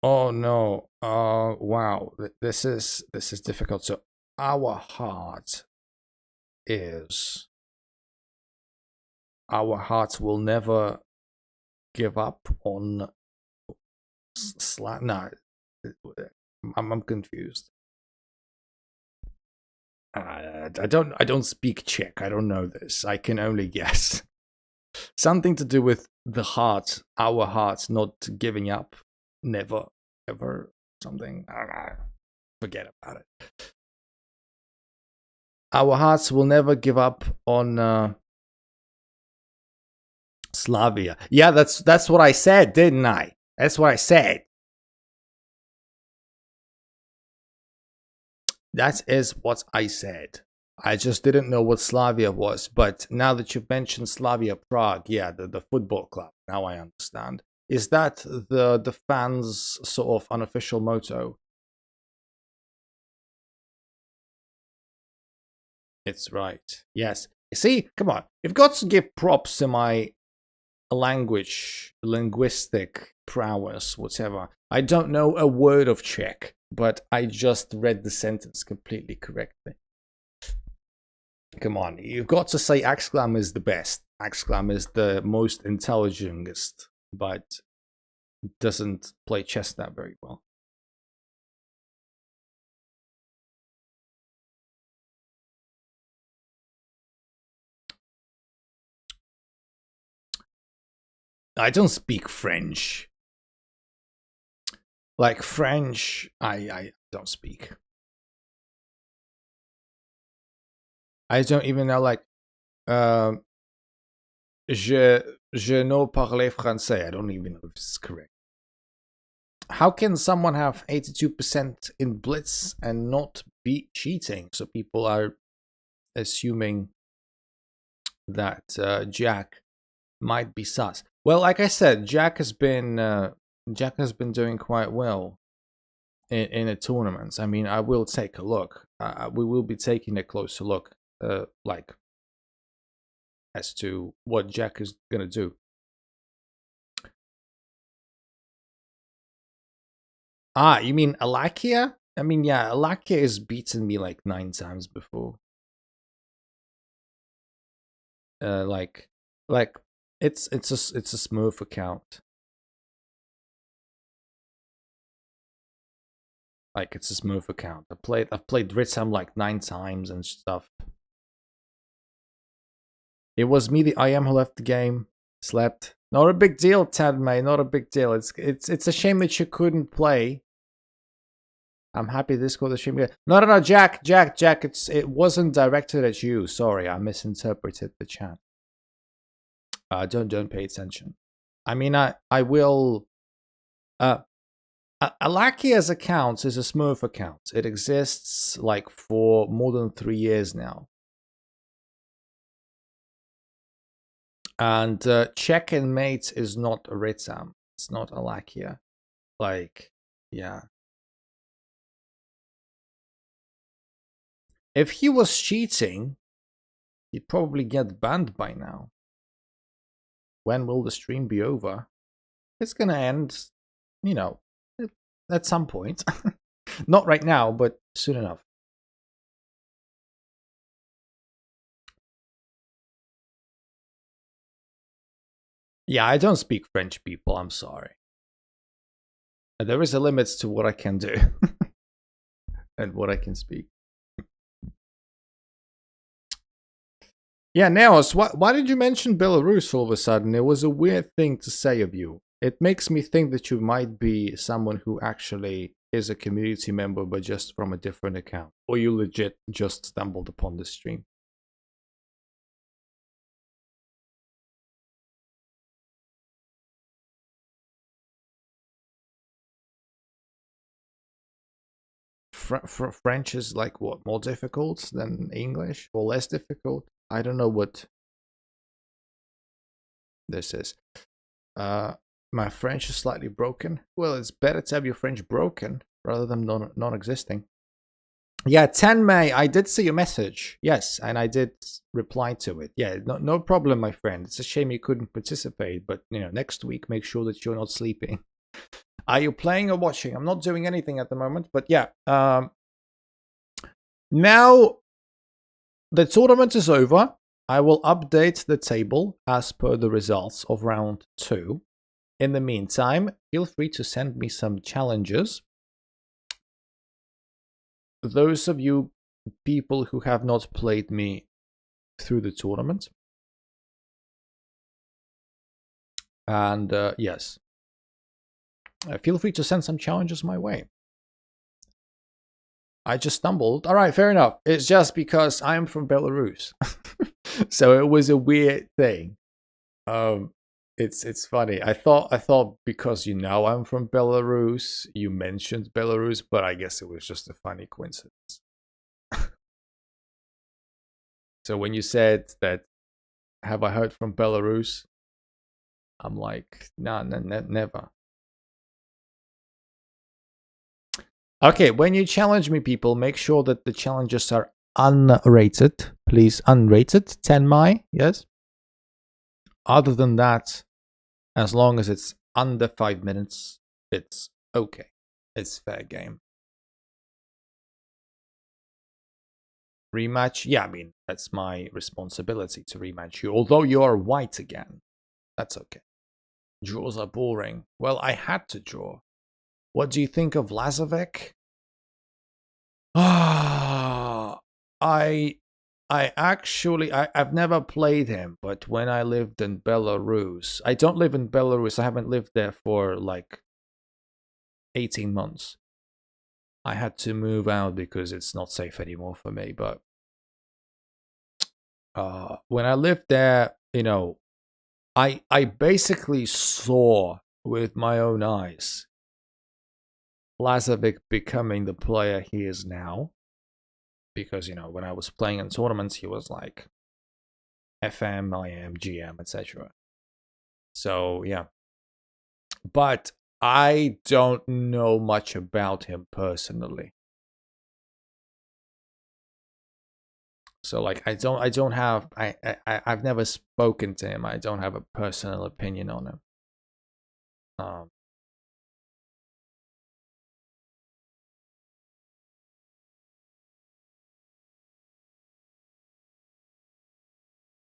Oh no. Wow. This is difficult. So our heart will never give up on no, I'm confused. I don't speak Czech. I don't know this. I can only guess. Something to do with the heart, our hearts not giving up, never ever, something. Forget about it. Our hearts will never give up on Slavia. Yeah, that's what I said, didn't I? That's what I said. That is what I said. I just didn't know what Slavia was, but now that you've mentioned Slavia Prague, yeah, the football club, now I understand. Is that the fans' sort of unofficial motto? It's right. Yes. See, come on. You've got to give props to my linguistic prowess, whatever. I don't know a word of Czech, but I just read the sentence completely correctly. Come on, you've got to say Axclam is the best. Axclam is the most intelligentest, but doesn't play chess that very well. I don't speak French. Like French, I don't speak. I don't even know, like, je ne parle français. I don't even know if it's correct. How can someone have 82% in Blitz and not be cheating? So people are assuming that Jack might be sus. Well, like I said, Jack has been doing quite well in the tournaments. I mean, I will take a look. We will be taking a closer look, like, as to what Jack is gonna do. Ah, you mean Alakia? I mean, yeah, Alakia has beaten me like 9 times before. Like it's a Smurf account. Like, it's a Smurf account. I've played Ritzam like 9 times and stuff. It was me, the IM, who left the game. Slept. Not a big deal, Tadmay. Not a big deal. It's a shame that you couldn't play. I'm happy this got the stream. No, Jack. It wasn't directed at you. Sorry, I misinterpreted the chat. Don't pay attention. I mean, I will. Alakia's account is a Smurf account. It exists like for more than 3 years now. And Check and Mate is not Ritzam. It's not Alakia. Like, yeah. If he was cheating, he'd probably get banned by now. When will the stream be over? It's gonna end, you know, at some point. Not right now, but soon enough. Yeah, I don't speak French, people. I'm sorry. There is a limit to what I can do and what I can speak. Yeah, Naos, why did you mention Belarus all of a sudden? It was a weird thing to say of you. It makes me think that you might be someone who actually is a community member, but just from a different account. Or you legit just stumbled upon the stream. French is like what, more difficult than English or less difficult? I don't know what this is. My French is slightly broken. Well, it's better to have your French broken rather than non-existing. Yeah, 10 May, I did see your message. Yes, and I did reply to it. Yeah, no problem, my friend. It's a shame you couldn't participate, but next week, make sure that you're not sleeping. Are you playing or watching? I'm not doing anything at the moment, but yeah. Now the tournament is over. I will update the table as per the results of round 2. In the meantime, feel free to send me some challenges. Those of you people who have not played me through the tournament. And yes, feel free to send some challenges my way. I just stumbled. All right, fair enough. It's just because I'm from Belarus. So it was a weird thing. It's funny. I thought because I'm from Belarus, you mentioned Belarus, but I guess it was just a funny coincidence. So when you said that, have I heard from Belarus? I'm like, nah, never. Okay, when you challenge me, people, make sure that the challenges are unrated. Please, unrated. 10 my, yes? Other than that, as long as it's under 5 minutes, it's okay. It's fair game. Rematch? Yeah, I mean, that's my responsibility to rematch you. Although you are white again, that's okay. Draws are boring. Well, I had to draw. What do you think of Lazovek? Ah, I've never played him, but when I lived in Belarus, I don't live in Belarus. I haven't lived there for like 18 months. I had to move out because it's not safe anymore for me. But when I lived there, I basically saw with my own eyes Lazovic becoming the player he is now. Because, when I was playing in tournaments, he was like FM, IM, GM, etc. So, yeah. But I don't know much about him personally. So, like, I've never spoken to him. I don't have a personal opinion on him.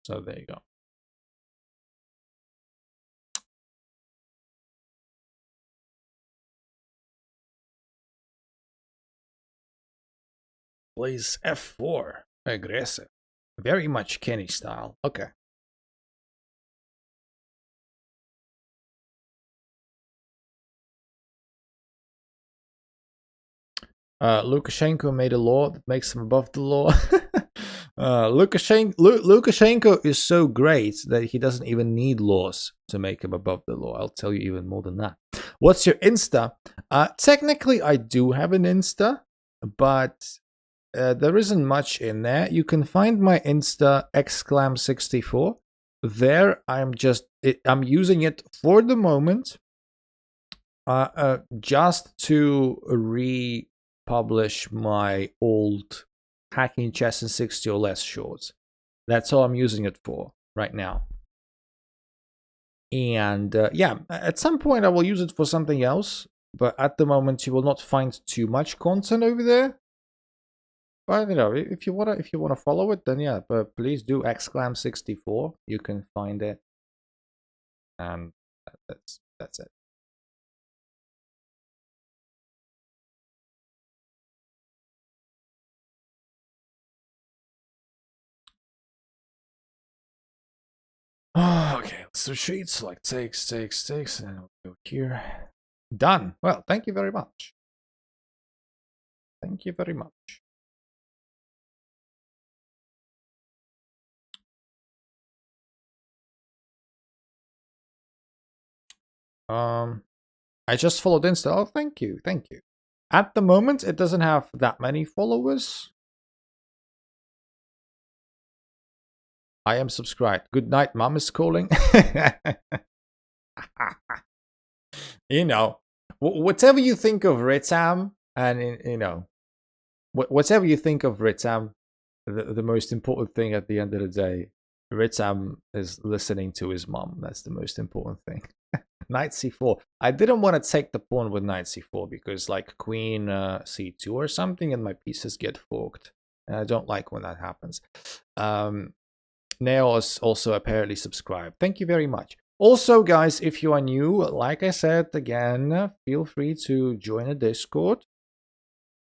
So there you go. Plays F4. Aggressive. Very much Kenny style. Okay. Lukashenko made a law that makes him above the law. Lukashenko is so great that he doesn't even need laws to make him above the law. I'll tell you even more than that. What's your Insta? Technically, I do have an Insta, but there isn't much in there. You can find my Insta exclam64. There, I'm using it for the moment, just to republish my old Hacking Chess in 60 or less shorts. That's all I'm using it for right now. And yeah, at some point I will use it for something else, but at the moment you will not find too much content over there. But if you wanna follow it, then yeah, but please do exclam64. You can find it, and that's it. Okay, so sheets like takes, and we'll go here. Done. Well, thank you very much. Thank you very much. I just followed Insta. Oh, thank you. At the moment, it doesn't have that many followers. I am subscribed. Good night, mom is calling. Whatever you think of Ritam, and whatever you think of Ritam, the most important thing at the end of the day, Ritam is listening to his mom. That's the most important thing. Knight c4. I didn't want to take the pawn with knight c4 because like queen c2 or something and my pieces get forked. And I don't like when that happens. Neos also apparently subscribed. Thank you very much. Also, guys, if you are new, like I said again, feel free to join a Discord.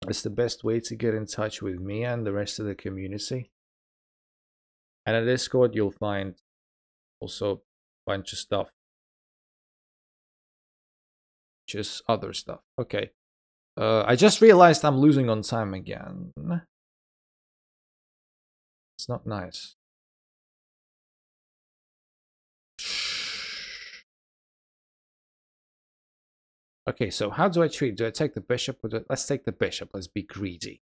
It's the best way to get in touch with me and the rest of the community. And in Discord, you'll find also a bunch of stuff. Just other stuff. Okay. I just realized I'm losing on time again. It's not nice. Okay, so how do I treat? Do I take the bishop? Let's take the bishop. Let's be greedy.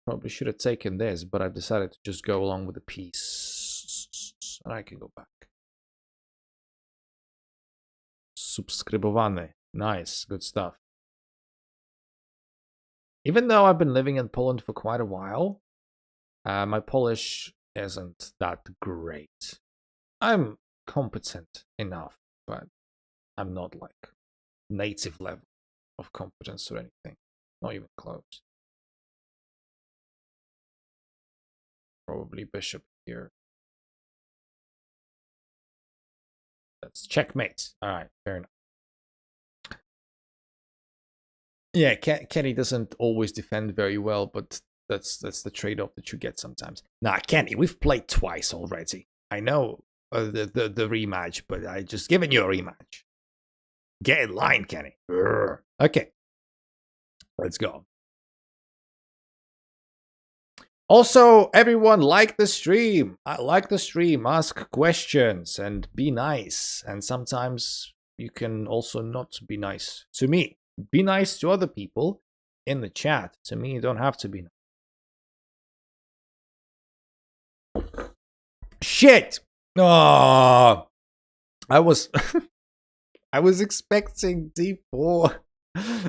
Probably should have taken this, but I've decided to just go along with the piece. And I can go back. Subskrybowane. Nice, good stuff. Even though I've been living in Poland for quite a while, my Polish isn't that great. I'm competent enough, but I'm not like native level of competence or anything. Not even close. Probably bishop here. That's checkmate. All right, fair enough. Yeah, Kenny doesn't always defend very well, but that's the trade-off that you get sometimes. Nah, Kenny, we've played twice already. I know the rematch, but I just given you a rematch. Get in line, Kenny. Urgh. Okay, let's go. Also, everyone, like the stream. Like the stream, ask questions, and be nice. And sometimes you can also not be nice to me. Be nice to other people in the chat. To me, you don't have to be nice. Shit! Oh, I was I was expecting d4.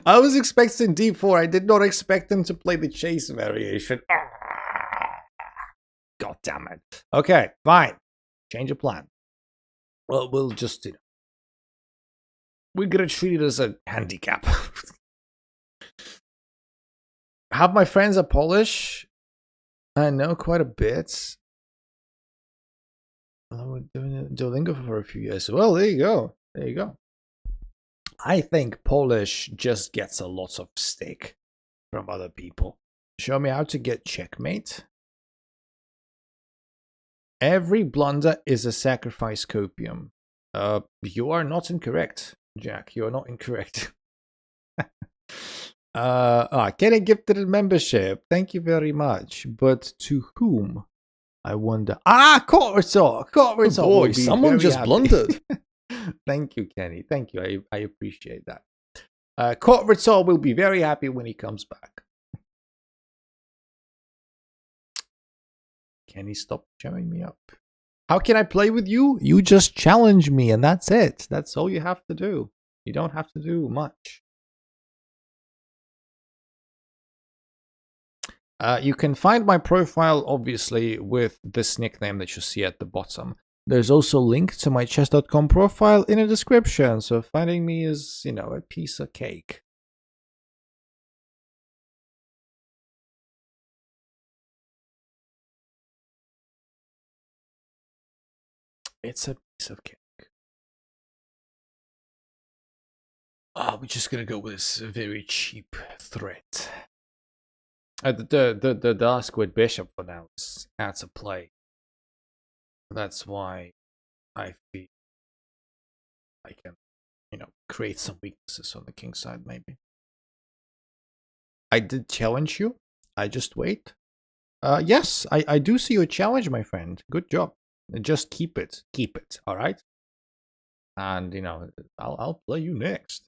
I was expecting d4. I did not expect him to play the chase variation. God damn it. Okay, fine. Change of plan. Well, we'll just, we're gonna treat it as a handicap. Half my friends are Polish. I know quite a bit. I was doing Duolingo for a few years. Well, there you go. There you go. I think Polish just gets a lot of stick from other people. Show me how to get checkmate. Every blunder is a sacrifice copium. You are not incorrect, Jack. You are not incorrect. Getting gifted a membership. Thank you very much. But to whom? I wonder. Kortritol! Kortritol! Oh boy, someone just blundered. Thank you, Kenny. Thank you. I appreciate that. Kortritol will be very happy when he comes back. Kenny, stop showing me up. How can I play with you? You just challenge me and that's it. That's all you have to do. You don't have to do much. You can find my profile, obviously, with this nickname that you see at the bottom. There's also a link to my chess.com profile in the description, so finding me is, a piece of cake. It's a piece of cake. We're just gonna go with this very cheap threat. The dark squid bishop for now is out of play. That's why I feel I can, create some weaknesses on the king side, maybe. I did challenge you. I just wait. Yes, I do see your challenge, my friend. Good job. Just keep it. Keep it, all right? And, I'll play you next.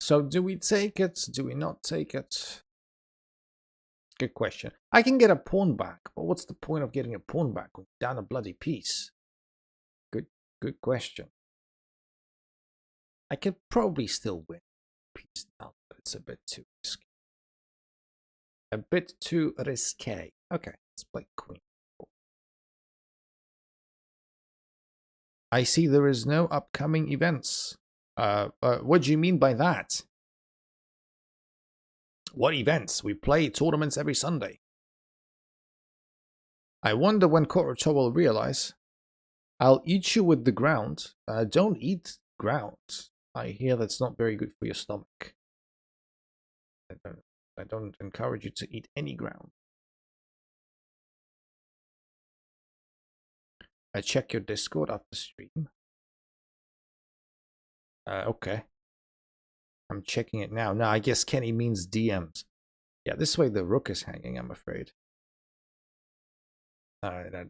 So do we take it? Do we not take it? Good question. I can get a pawn back, but what's the point of getting a pawn back when you're down a bloody piece? Good question. I could probably still win piece now, but it's a bit too risky. A bit too risque. Okay, let's play queen. I see there is no upcoming events. What do you mean by that? What events? We play tournaments every Sunday. I wonder when Korotov will realize. I'll eat you with the ground. Don't eat ground. I hear that's not very good for your stomach. I don't encourage you to eat any ground. I check your Discord after stream. Okay. I'm checking it now. Now, I guess Kenny means DMs. Yeah, this way the rook is hanging, I'm afraid. I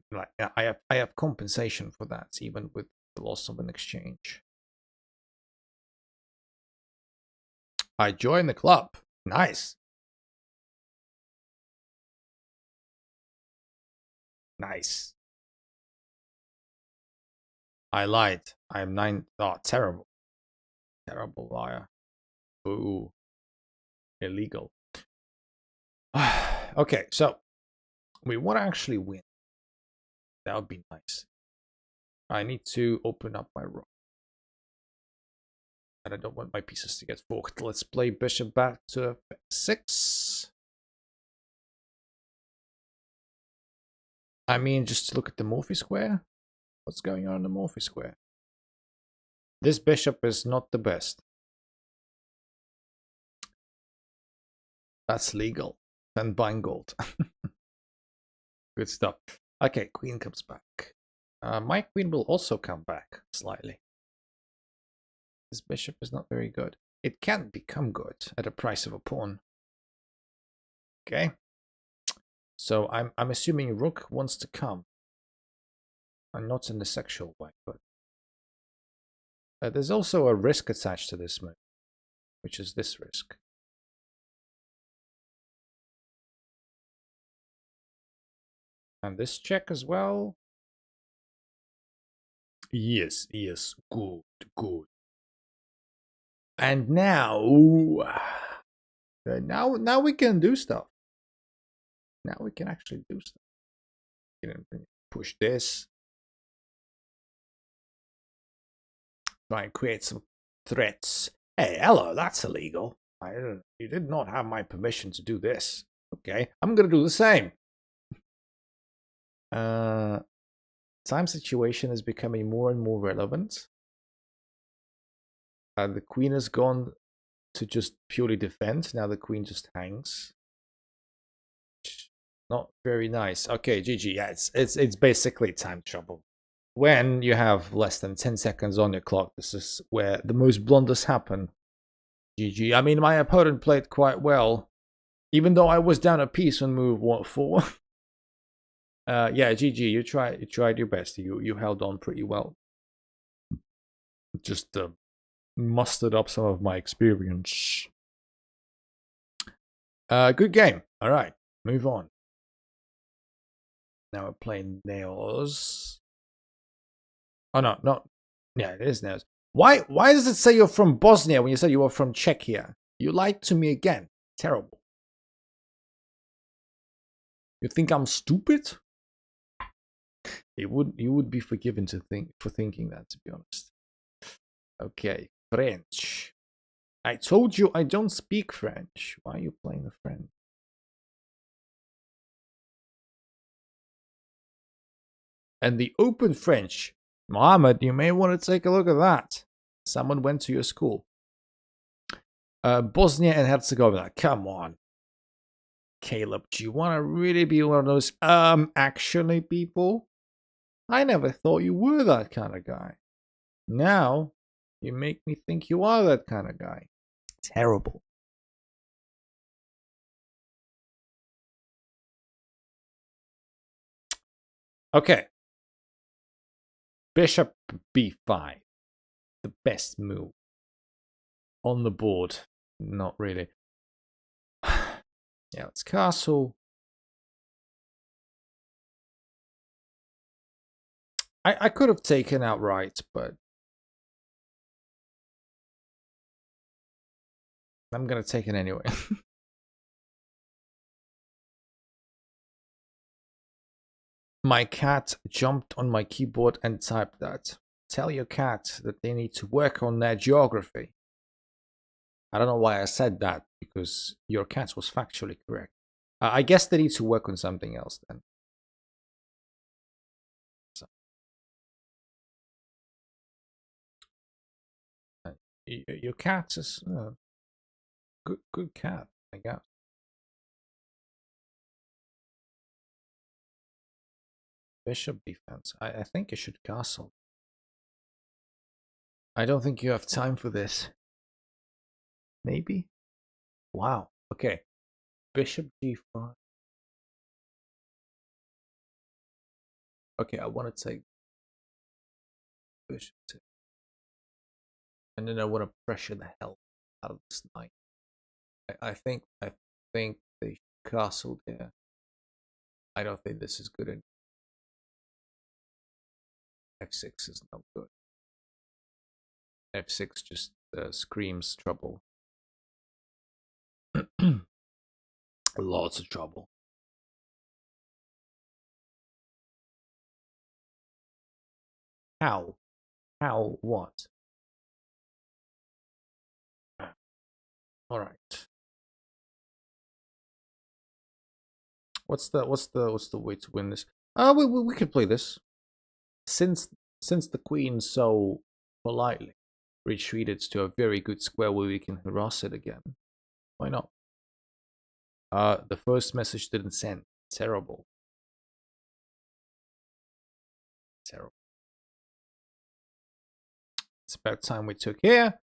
have compensation for that, even with the loss of an exchange. I joined the club. Nice. Nice. I lied. I am 9. Oh, terrible. Terrible liar. Ooh. Illegal. Okay, so we want to actually win. That would be nice. I need to open up my rook. And I don't want my pieces to get forked. Let's play bishop back to 6. I mean, just look at the Morphy square. What's going on in the Morphy square? This bishop is not the best. That's legal. 10 buying gold. Good stuff. Okay, queen comes back. My queen will also come back slightly. This bishop is not very good. It can become good at the price of a pawn. Okay. So I'm assuming rook wants to come. And not in the sexual way, but there's also a risk attached to this move, which is this risk. And this check as well. Yes, yes, good, good. And now we can do stuff. Now we can actually do stuff. You can push this. Try and create some threats. Hey, hello, that's illegal. You did not have my permission to do this. Okay, I'm gonna do the same. Time situation is becoming more and more relevant. The queen has gone to just purely defend. Now the queen just hangs. Not very nice. Okay, GG. Yeah, it's basically time trouble. When you have less than 10 seconds on your clock, this is where the most blunders happen. GG. I mean, my opponent played quite well, even though I was down a piece on move 4. Yeah, GG. You tried your best. You held on pretty well. Just mustered up some of my experience. Good game. All right, move on. Now we're playing nails. Oh no, not yeah, it is nails. Why does it say you're from Bosnia when you said you were from Czechia? You lied to me again. Terrible. You think I'm stupid? You would be forgiven for thinking that, to be honest. Okay, French. I told you I don't speak French. Why are you playing the French? And the open French. Mohammed, you may want to take a look at that. Someone went to your school. Bosnia and Herzegovina. Come on. Caleb, do you want to really be one of those actually people? I never thought you were that kind of guy. Now, you make me think you are that kind of guy. Terrible. Okay. Bishop b5. The best move. On the board. Not really. Yeah, it's castle. I could have taken outright, but I'm gonna take it anyway. My cat jumped on my keyboard and typed that. Tell your cat that they need to work on their geography. I don't know why I said that, because your cat was factually correct. I guess they need to work on something else then. So. Your cat is good cat, I guess. Bishop defense. I think you should castle. I don't think you have time for this. Maybe? Wow. Okay. Bishop g5. Okay, I want to take bishop 2. And then I want to pressure the hell out of this knight. I think they castled here. I don't think this is good enough. f6 is no good. f6 just screams trouble. Lots of trouble. How? How what? All right. What's the way to win this? We could play this. Since the queen so politely retreated to a very good square where we can harass it again. Why not? The first message didn't send. Terrible. Terrible. It's about time we took here.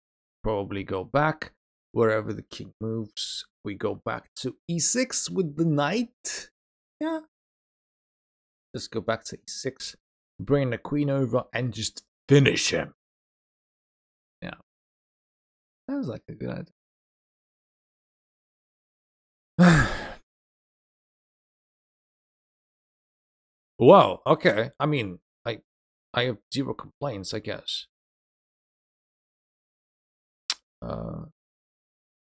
Probably go back. Wherever the king moves, we go back to e6 with the knight. Yeah. Just go back to e6. Bring the queen over and just finish him. Yeah. Sounds like a good idea. Wow, okay. I mean, I have zero complaints, I guess.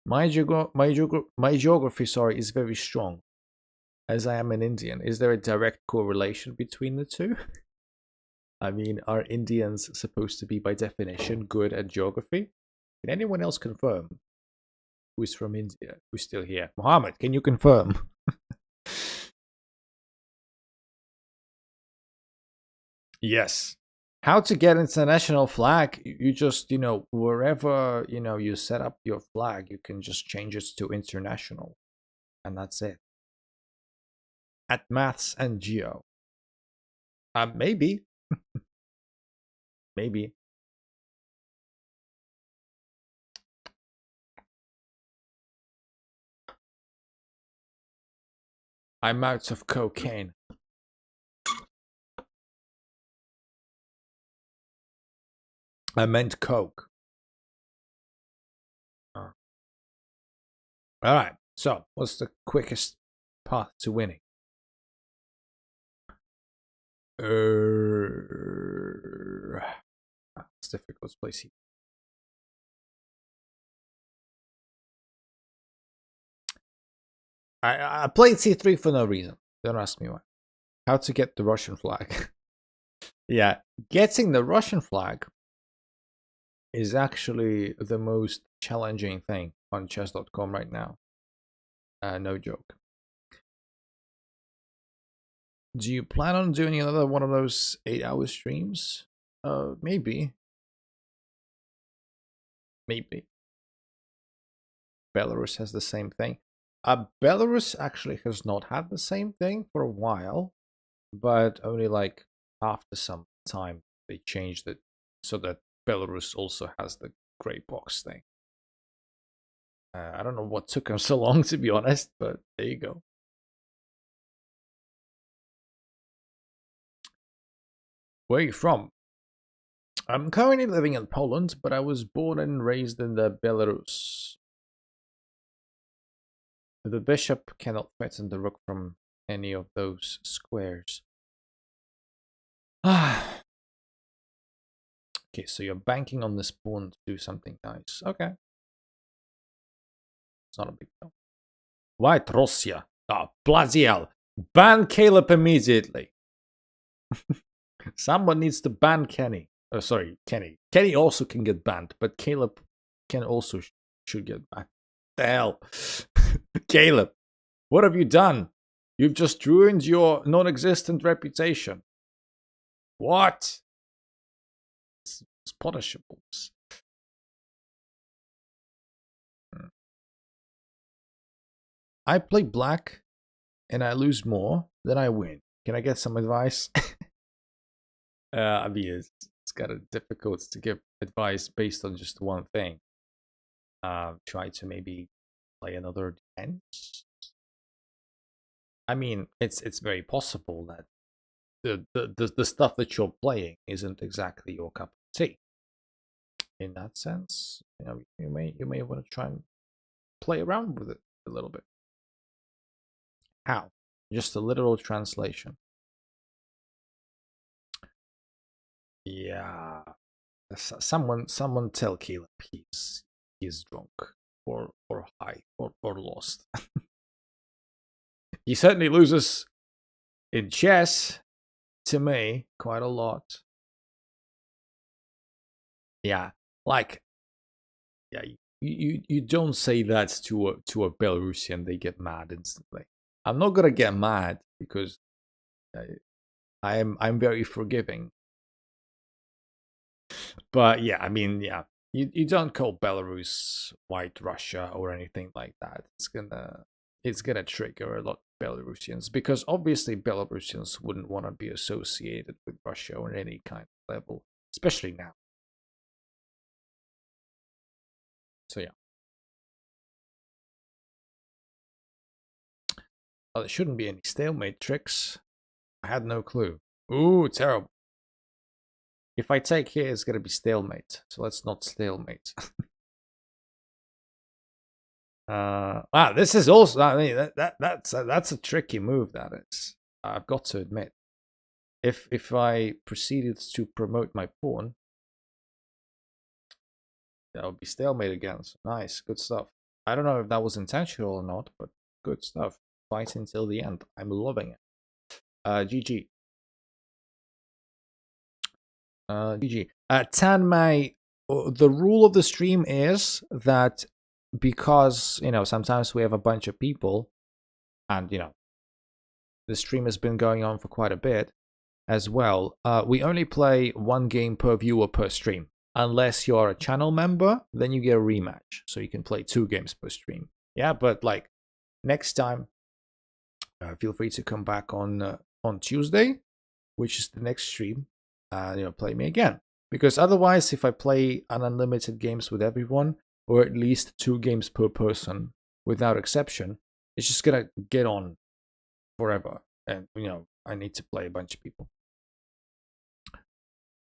My geography, sorry, is very strong, as I am an Indian. Is there a direct correlation between the two? I mean, are Indians supposed to be, by definition, good at geography? Can anyone else confirm? Who's from India? Who's still here? Mohammed, can you confirm? Yes. How to get international flag? You just, wherever, you set up your flag, you can just change it to international. And that's it. At maths and geo. Maybe. Maybe. I'm out of cocaine. I meant coke. Oh. All right. So, what's the quickest path to winning? It's difficult to place here. I played c3 for no reason. Don't ask me why. How to get the Russian flag? Yeah, getting the Russian flag is actually the most challenging thing on chess.com right now. No joke. Do you plan on doing another one of those 8-hour streams? Maybe. Maybe. Belarus has the same thing. Belarus actually has not had the same thing for a while, but only like after some time they changed it so that Belarus also has the gray box thing. I don't know what took them so long, to be honest, but there you go. Where are you from? I'm currently living in Poland, but I was born and raised in the Belarus. The bishop cannot threaten the rook from any of those squares. Okay, so you're banking on this pawn to do something nice. Okay. It's not a big deal. White Russia. Oh, bloody hell. Ban Caleb immediately. Someone needs to ban Kenny. Oh, sorry, Kenny. Kenny also can get banned, but Caleb can also should get banned. The hell? Caleb, what have you done? You've just ruined your non-existent reputation. What? It's punishable. I play black and I lose more than I win. Can I get some advice? I mean, it's kind of difficult to give advice based on just one thing. Try to maybe play another defense. I mean, it's very possible that the stuff that you're playing isn't exactly your cup of tea. In that sense, you may want to try and play around with it a little bit. How? Just a literal translation. Yeah. Someone tell Caleb he's drunk or high or lost. He certainly loses in chess to me quite a lot. Yeah, like yeah, you don't say that to a Belarusian, they get mad instantly. I'm not gonna get mad because I'm very forgiving. But yeah, I mean, yeah, you don't call Belarus White Russia or anything like that. It's gonna trigger a lot of Belarusians because obviously Belarusians wouldn't want to be associated with Russia on any kind of level, especially now. So yeah. Well, there shouldn't be any stalemate tricks. I had no clue. Ooh, terrible. If I take here, it's gonna be stalemate. So let's not stalemate. This is also. I mean, that's a tricky move. That is. I've got to admit. If I proceeded to promote my pawn, that would be stalemate again. So nice, good stuff. I don't know if that was intentional or not, but good stuff. Fight until the end. I'm loving it. GG. GG. Tan Mai, the rule of the stream is that because, sometimes we have a bunch of people and, the stream has been going on for quite a bit as well. We only play one game per viewer per stream. Unless you're a channel member, then you get a rematch. So you can play 2 games per stream. Yeah, but like next time, feel free to come back on Tuesday, which is the next stream. Play me again. Because otherwise, if I play an unlimited games with everyone, or at least 2 games per person without exception, it's just gonna get on forever. And I need to play a bunch of people.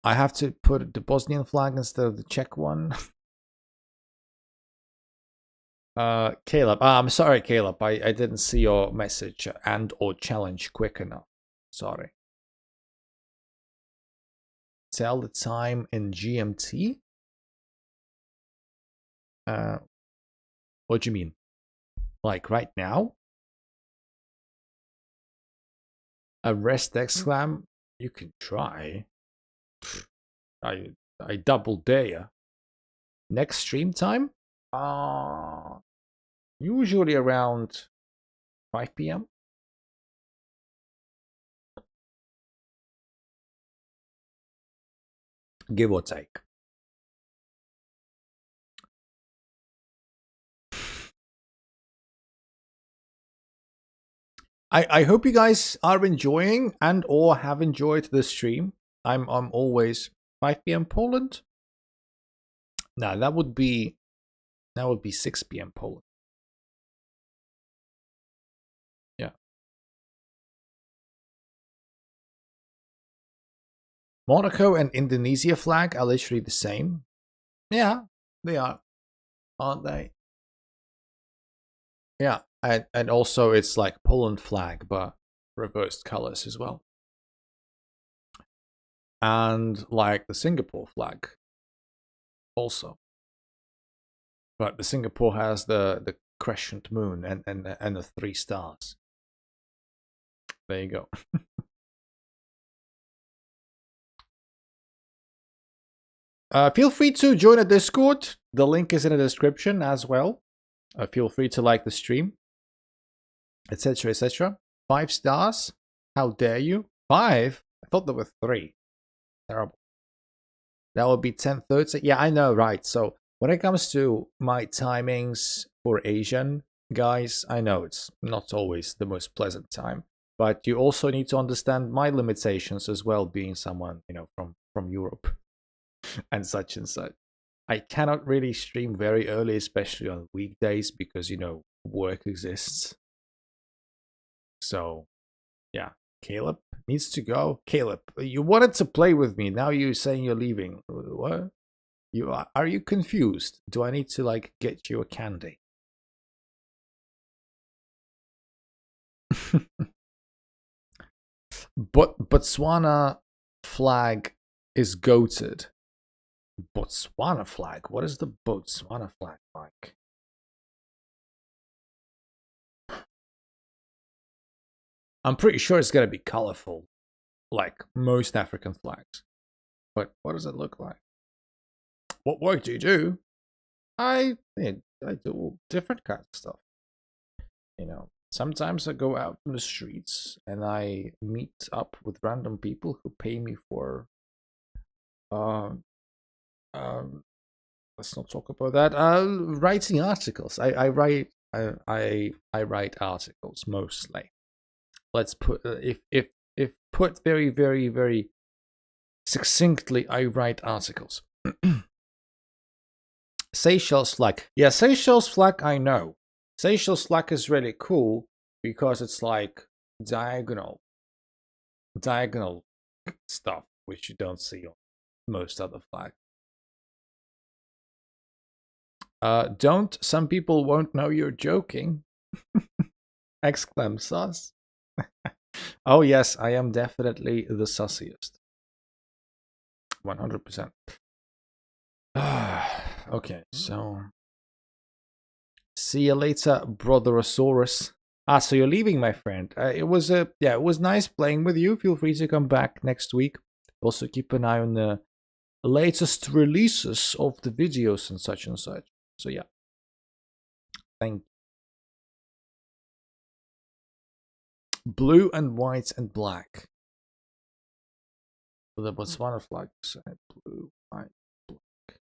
I have to put the Bosnian flag instead of the Czech one. Caleb. I'm sorry, Caleb. I didn't see your message and or challenge quick enough. Sorry. Tell the time in GMT? What do you mean? Like right now? A rest exclam? You can try. I double dare. Next stream time? Usually around 5 p.m. Give or take. I hope you guys are enjoying and or have enjoyed the stream. I'm always 5 p.m. Poland. No, that would be 6 p.m. Poland. Yeah. Monaco and Indonesia flag are literally the same. Yeah, they are, aren't they? Yeah, and also it's like Poland flag, but reversed colors as well. And like the Singapore flag also. But the Singapore has the crescent moon and the 3 stars. There you go. Feel free to join a Discord. The link is in the description as well. Feel free to like the stream, etc., etc. 5 stars? How dare you? 5? I thought there were 3. Terrible. That would be 10:30. Yeah, I know, right? So when it comes to my timings for Asian guys, I know it's not always the most pleasant time, but you also need to understand my limitations as well, being someone from Europe and such and such. I cannot really stream very early, especially on weekdays, because work exists. So yeah, Caleb needs to go. Caleb, you wanted to play with me. Now you're saying you're leaving. What? Are you confused? Do I need to get you a candy? But Botswana flag is goated. Botswana flag. What is the Botswana flag like? I'm pretty sure it's gonna be colorful, like most African flags. But what does it look like? What work do you do? I do all different kinds of stuff. You know, sometimes I go out in the streets and I meet up with random people who pay me for let's not talk about that. Writing articles. I write articles mostly. Let's put if put very very very succinctly, I write articles. Seychelles flag. Yeah, Seychelles flag I know. Seychelles flag is really cool because it's like diagonal stuff which you don't see on most other flags. Don't. Some people won't know you're joking. Exclaim sus. Oh yes, I am definitely the sussiest. 100%. Okay, so see you later, Brotherosaurus. So you're leaving, my friend. It was nice playing with you. Feel free to come back next week. Also keep an eye on the latest releases of the videos and such. So yeah. Thank you. Blue and white and black. For the Botswana flag, blue, white, black.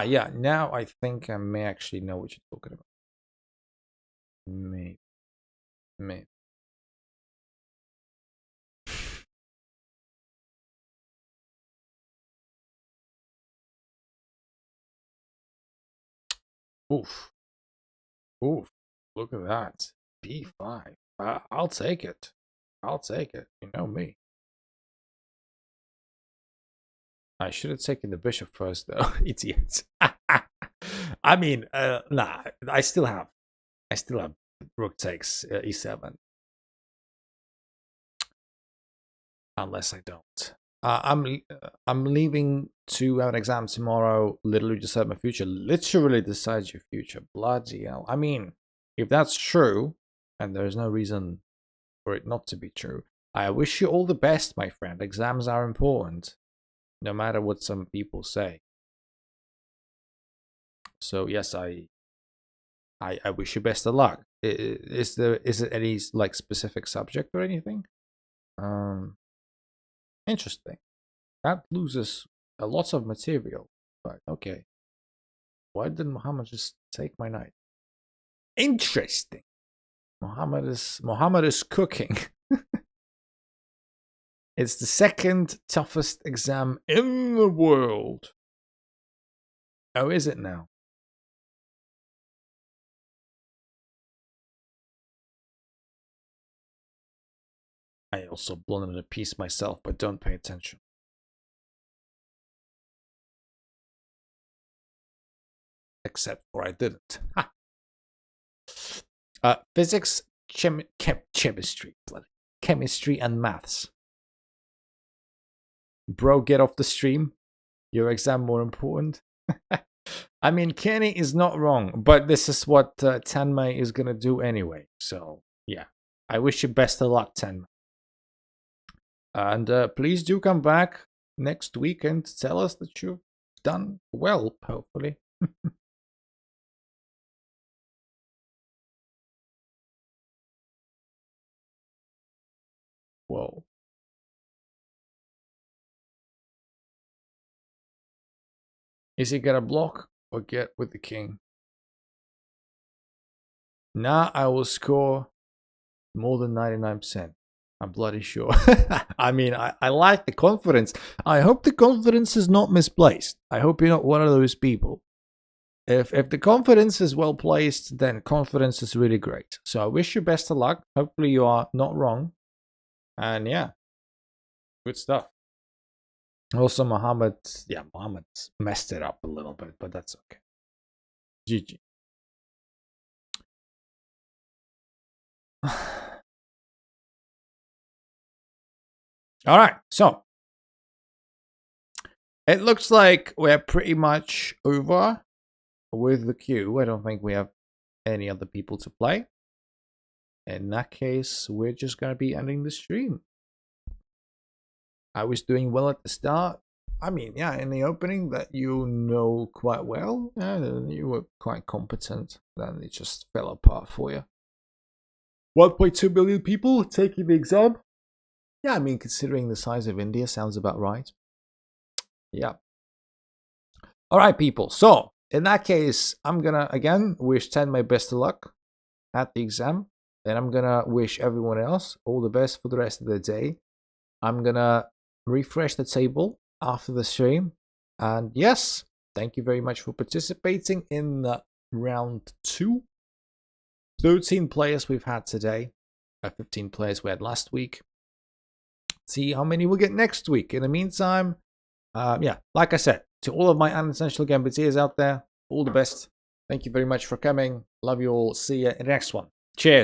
Yeah, now I think I may actually know what you're talking about. Maybe. Oof. Look at that. B5. I'll take it. You know me. I should have taken the bishop first, though. Idiot. I mean, nah. I still have rook takes e7. Unless I don't. I'm leaving to have an exam tomorrow. Literally decide my future. Literally decides your future. Bloody hell. I mean, if that's true, and there's no reason for it not to be true, I wish you all the best, my friend. Exams are important, no matter what some people say. So yes, I wish you best of luck. Is it any like specific subject or anything? Interesting. That loses a lot of material, but okay. Why didn't Muhammad just take my knight? Interesting. Muhammad is cooking. It's the second toughest exam in the world. Oh, is it now? I also blundered a piece myself, but don't pay attention. Except for I didn't. Physics, chemistry, chemistry and maths. Bro, get off the stream. Your exam more important. I mean, Kenny is not wrong, but this is what Tenmei is gonna do anyway. So yeah, I wish you best of luck, Tenmei. And please do come back next week and tell us that you've done well, hopefully. Whoa. Is he gonna block or get with the king? Nah, I will score more than 99%. I'm bloody sure. I mean, I like the confidence. I hope the confidence is not misplaced. I hope you're not one of those people. If the confidence is well placed, then confidence is really great. So I wish you best of luck. Hopefully you are not wrong. And yeah, good stuff. Also, Muhammad's messed it up a little bit, but that's okay. GG. All right, so It looks like we're pretty much over with the queue. I don't think we have any other people to play. In that case, we're just going to be ending the stream. I was doing well at the start. I mean, yeah, in the opening that you know quite well. You were quite competent. Then it just fell apart for you. 1.2 billion people taking the exam. Yeah, I mean, considering the size of India, sounds about right. Yeah. All right, people. So, in that case, I'm going to, again, wish Ten my best of luck at the exam. And I'm going to wish everyone else all the best for the rest of the day. I'm going to refresh the table after the stream. And yes, thank you very much for participating in the round 2. 13 players we've had today. 15 players we had last week. See how many we'll get next week. In the meantime, yeah, like I said, to all of my unintentional gamblers out there, all the best. Thank you very much for coming. Love you all. See you in the next one. Cheers.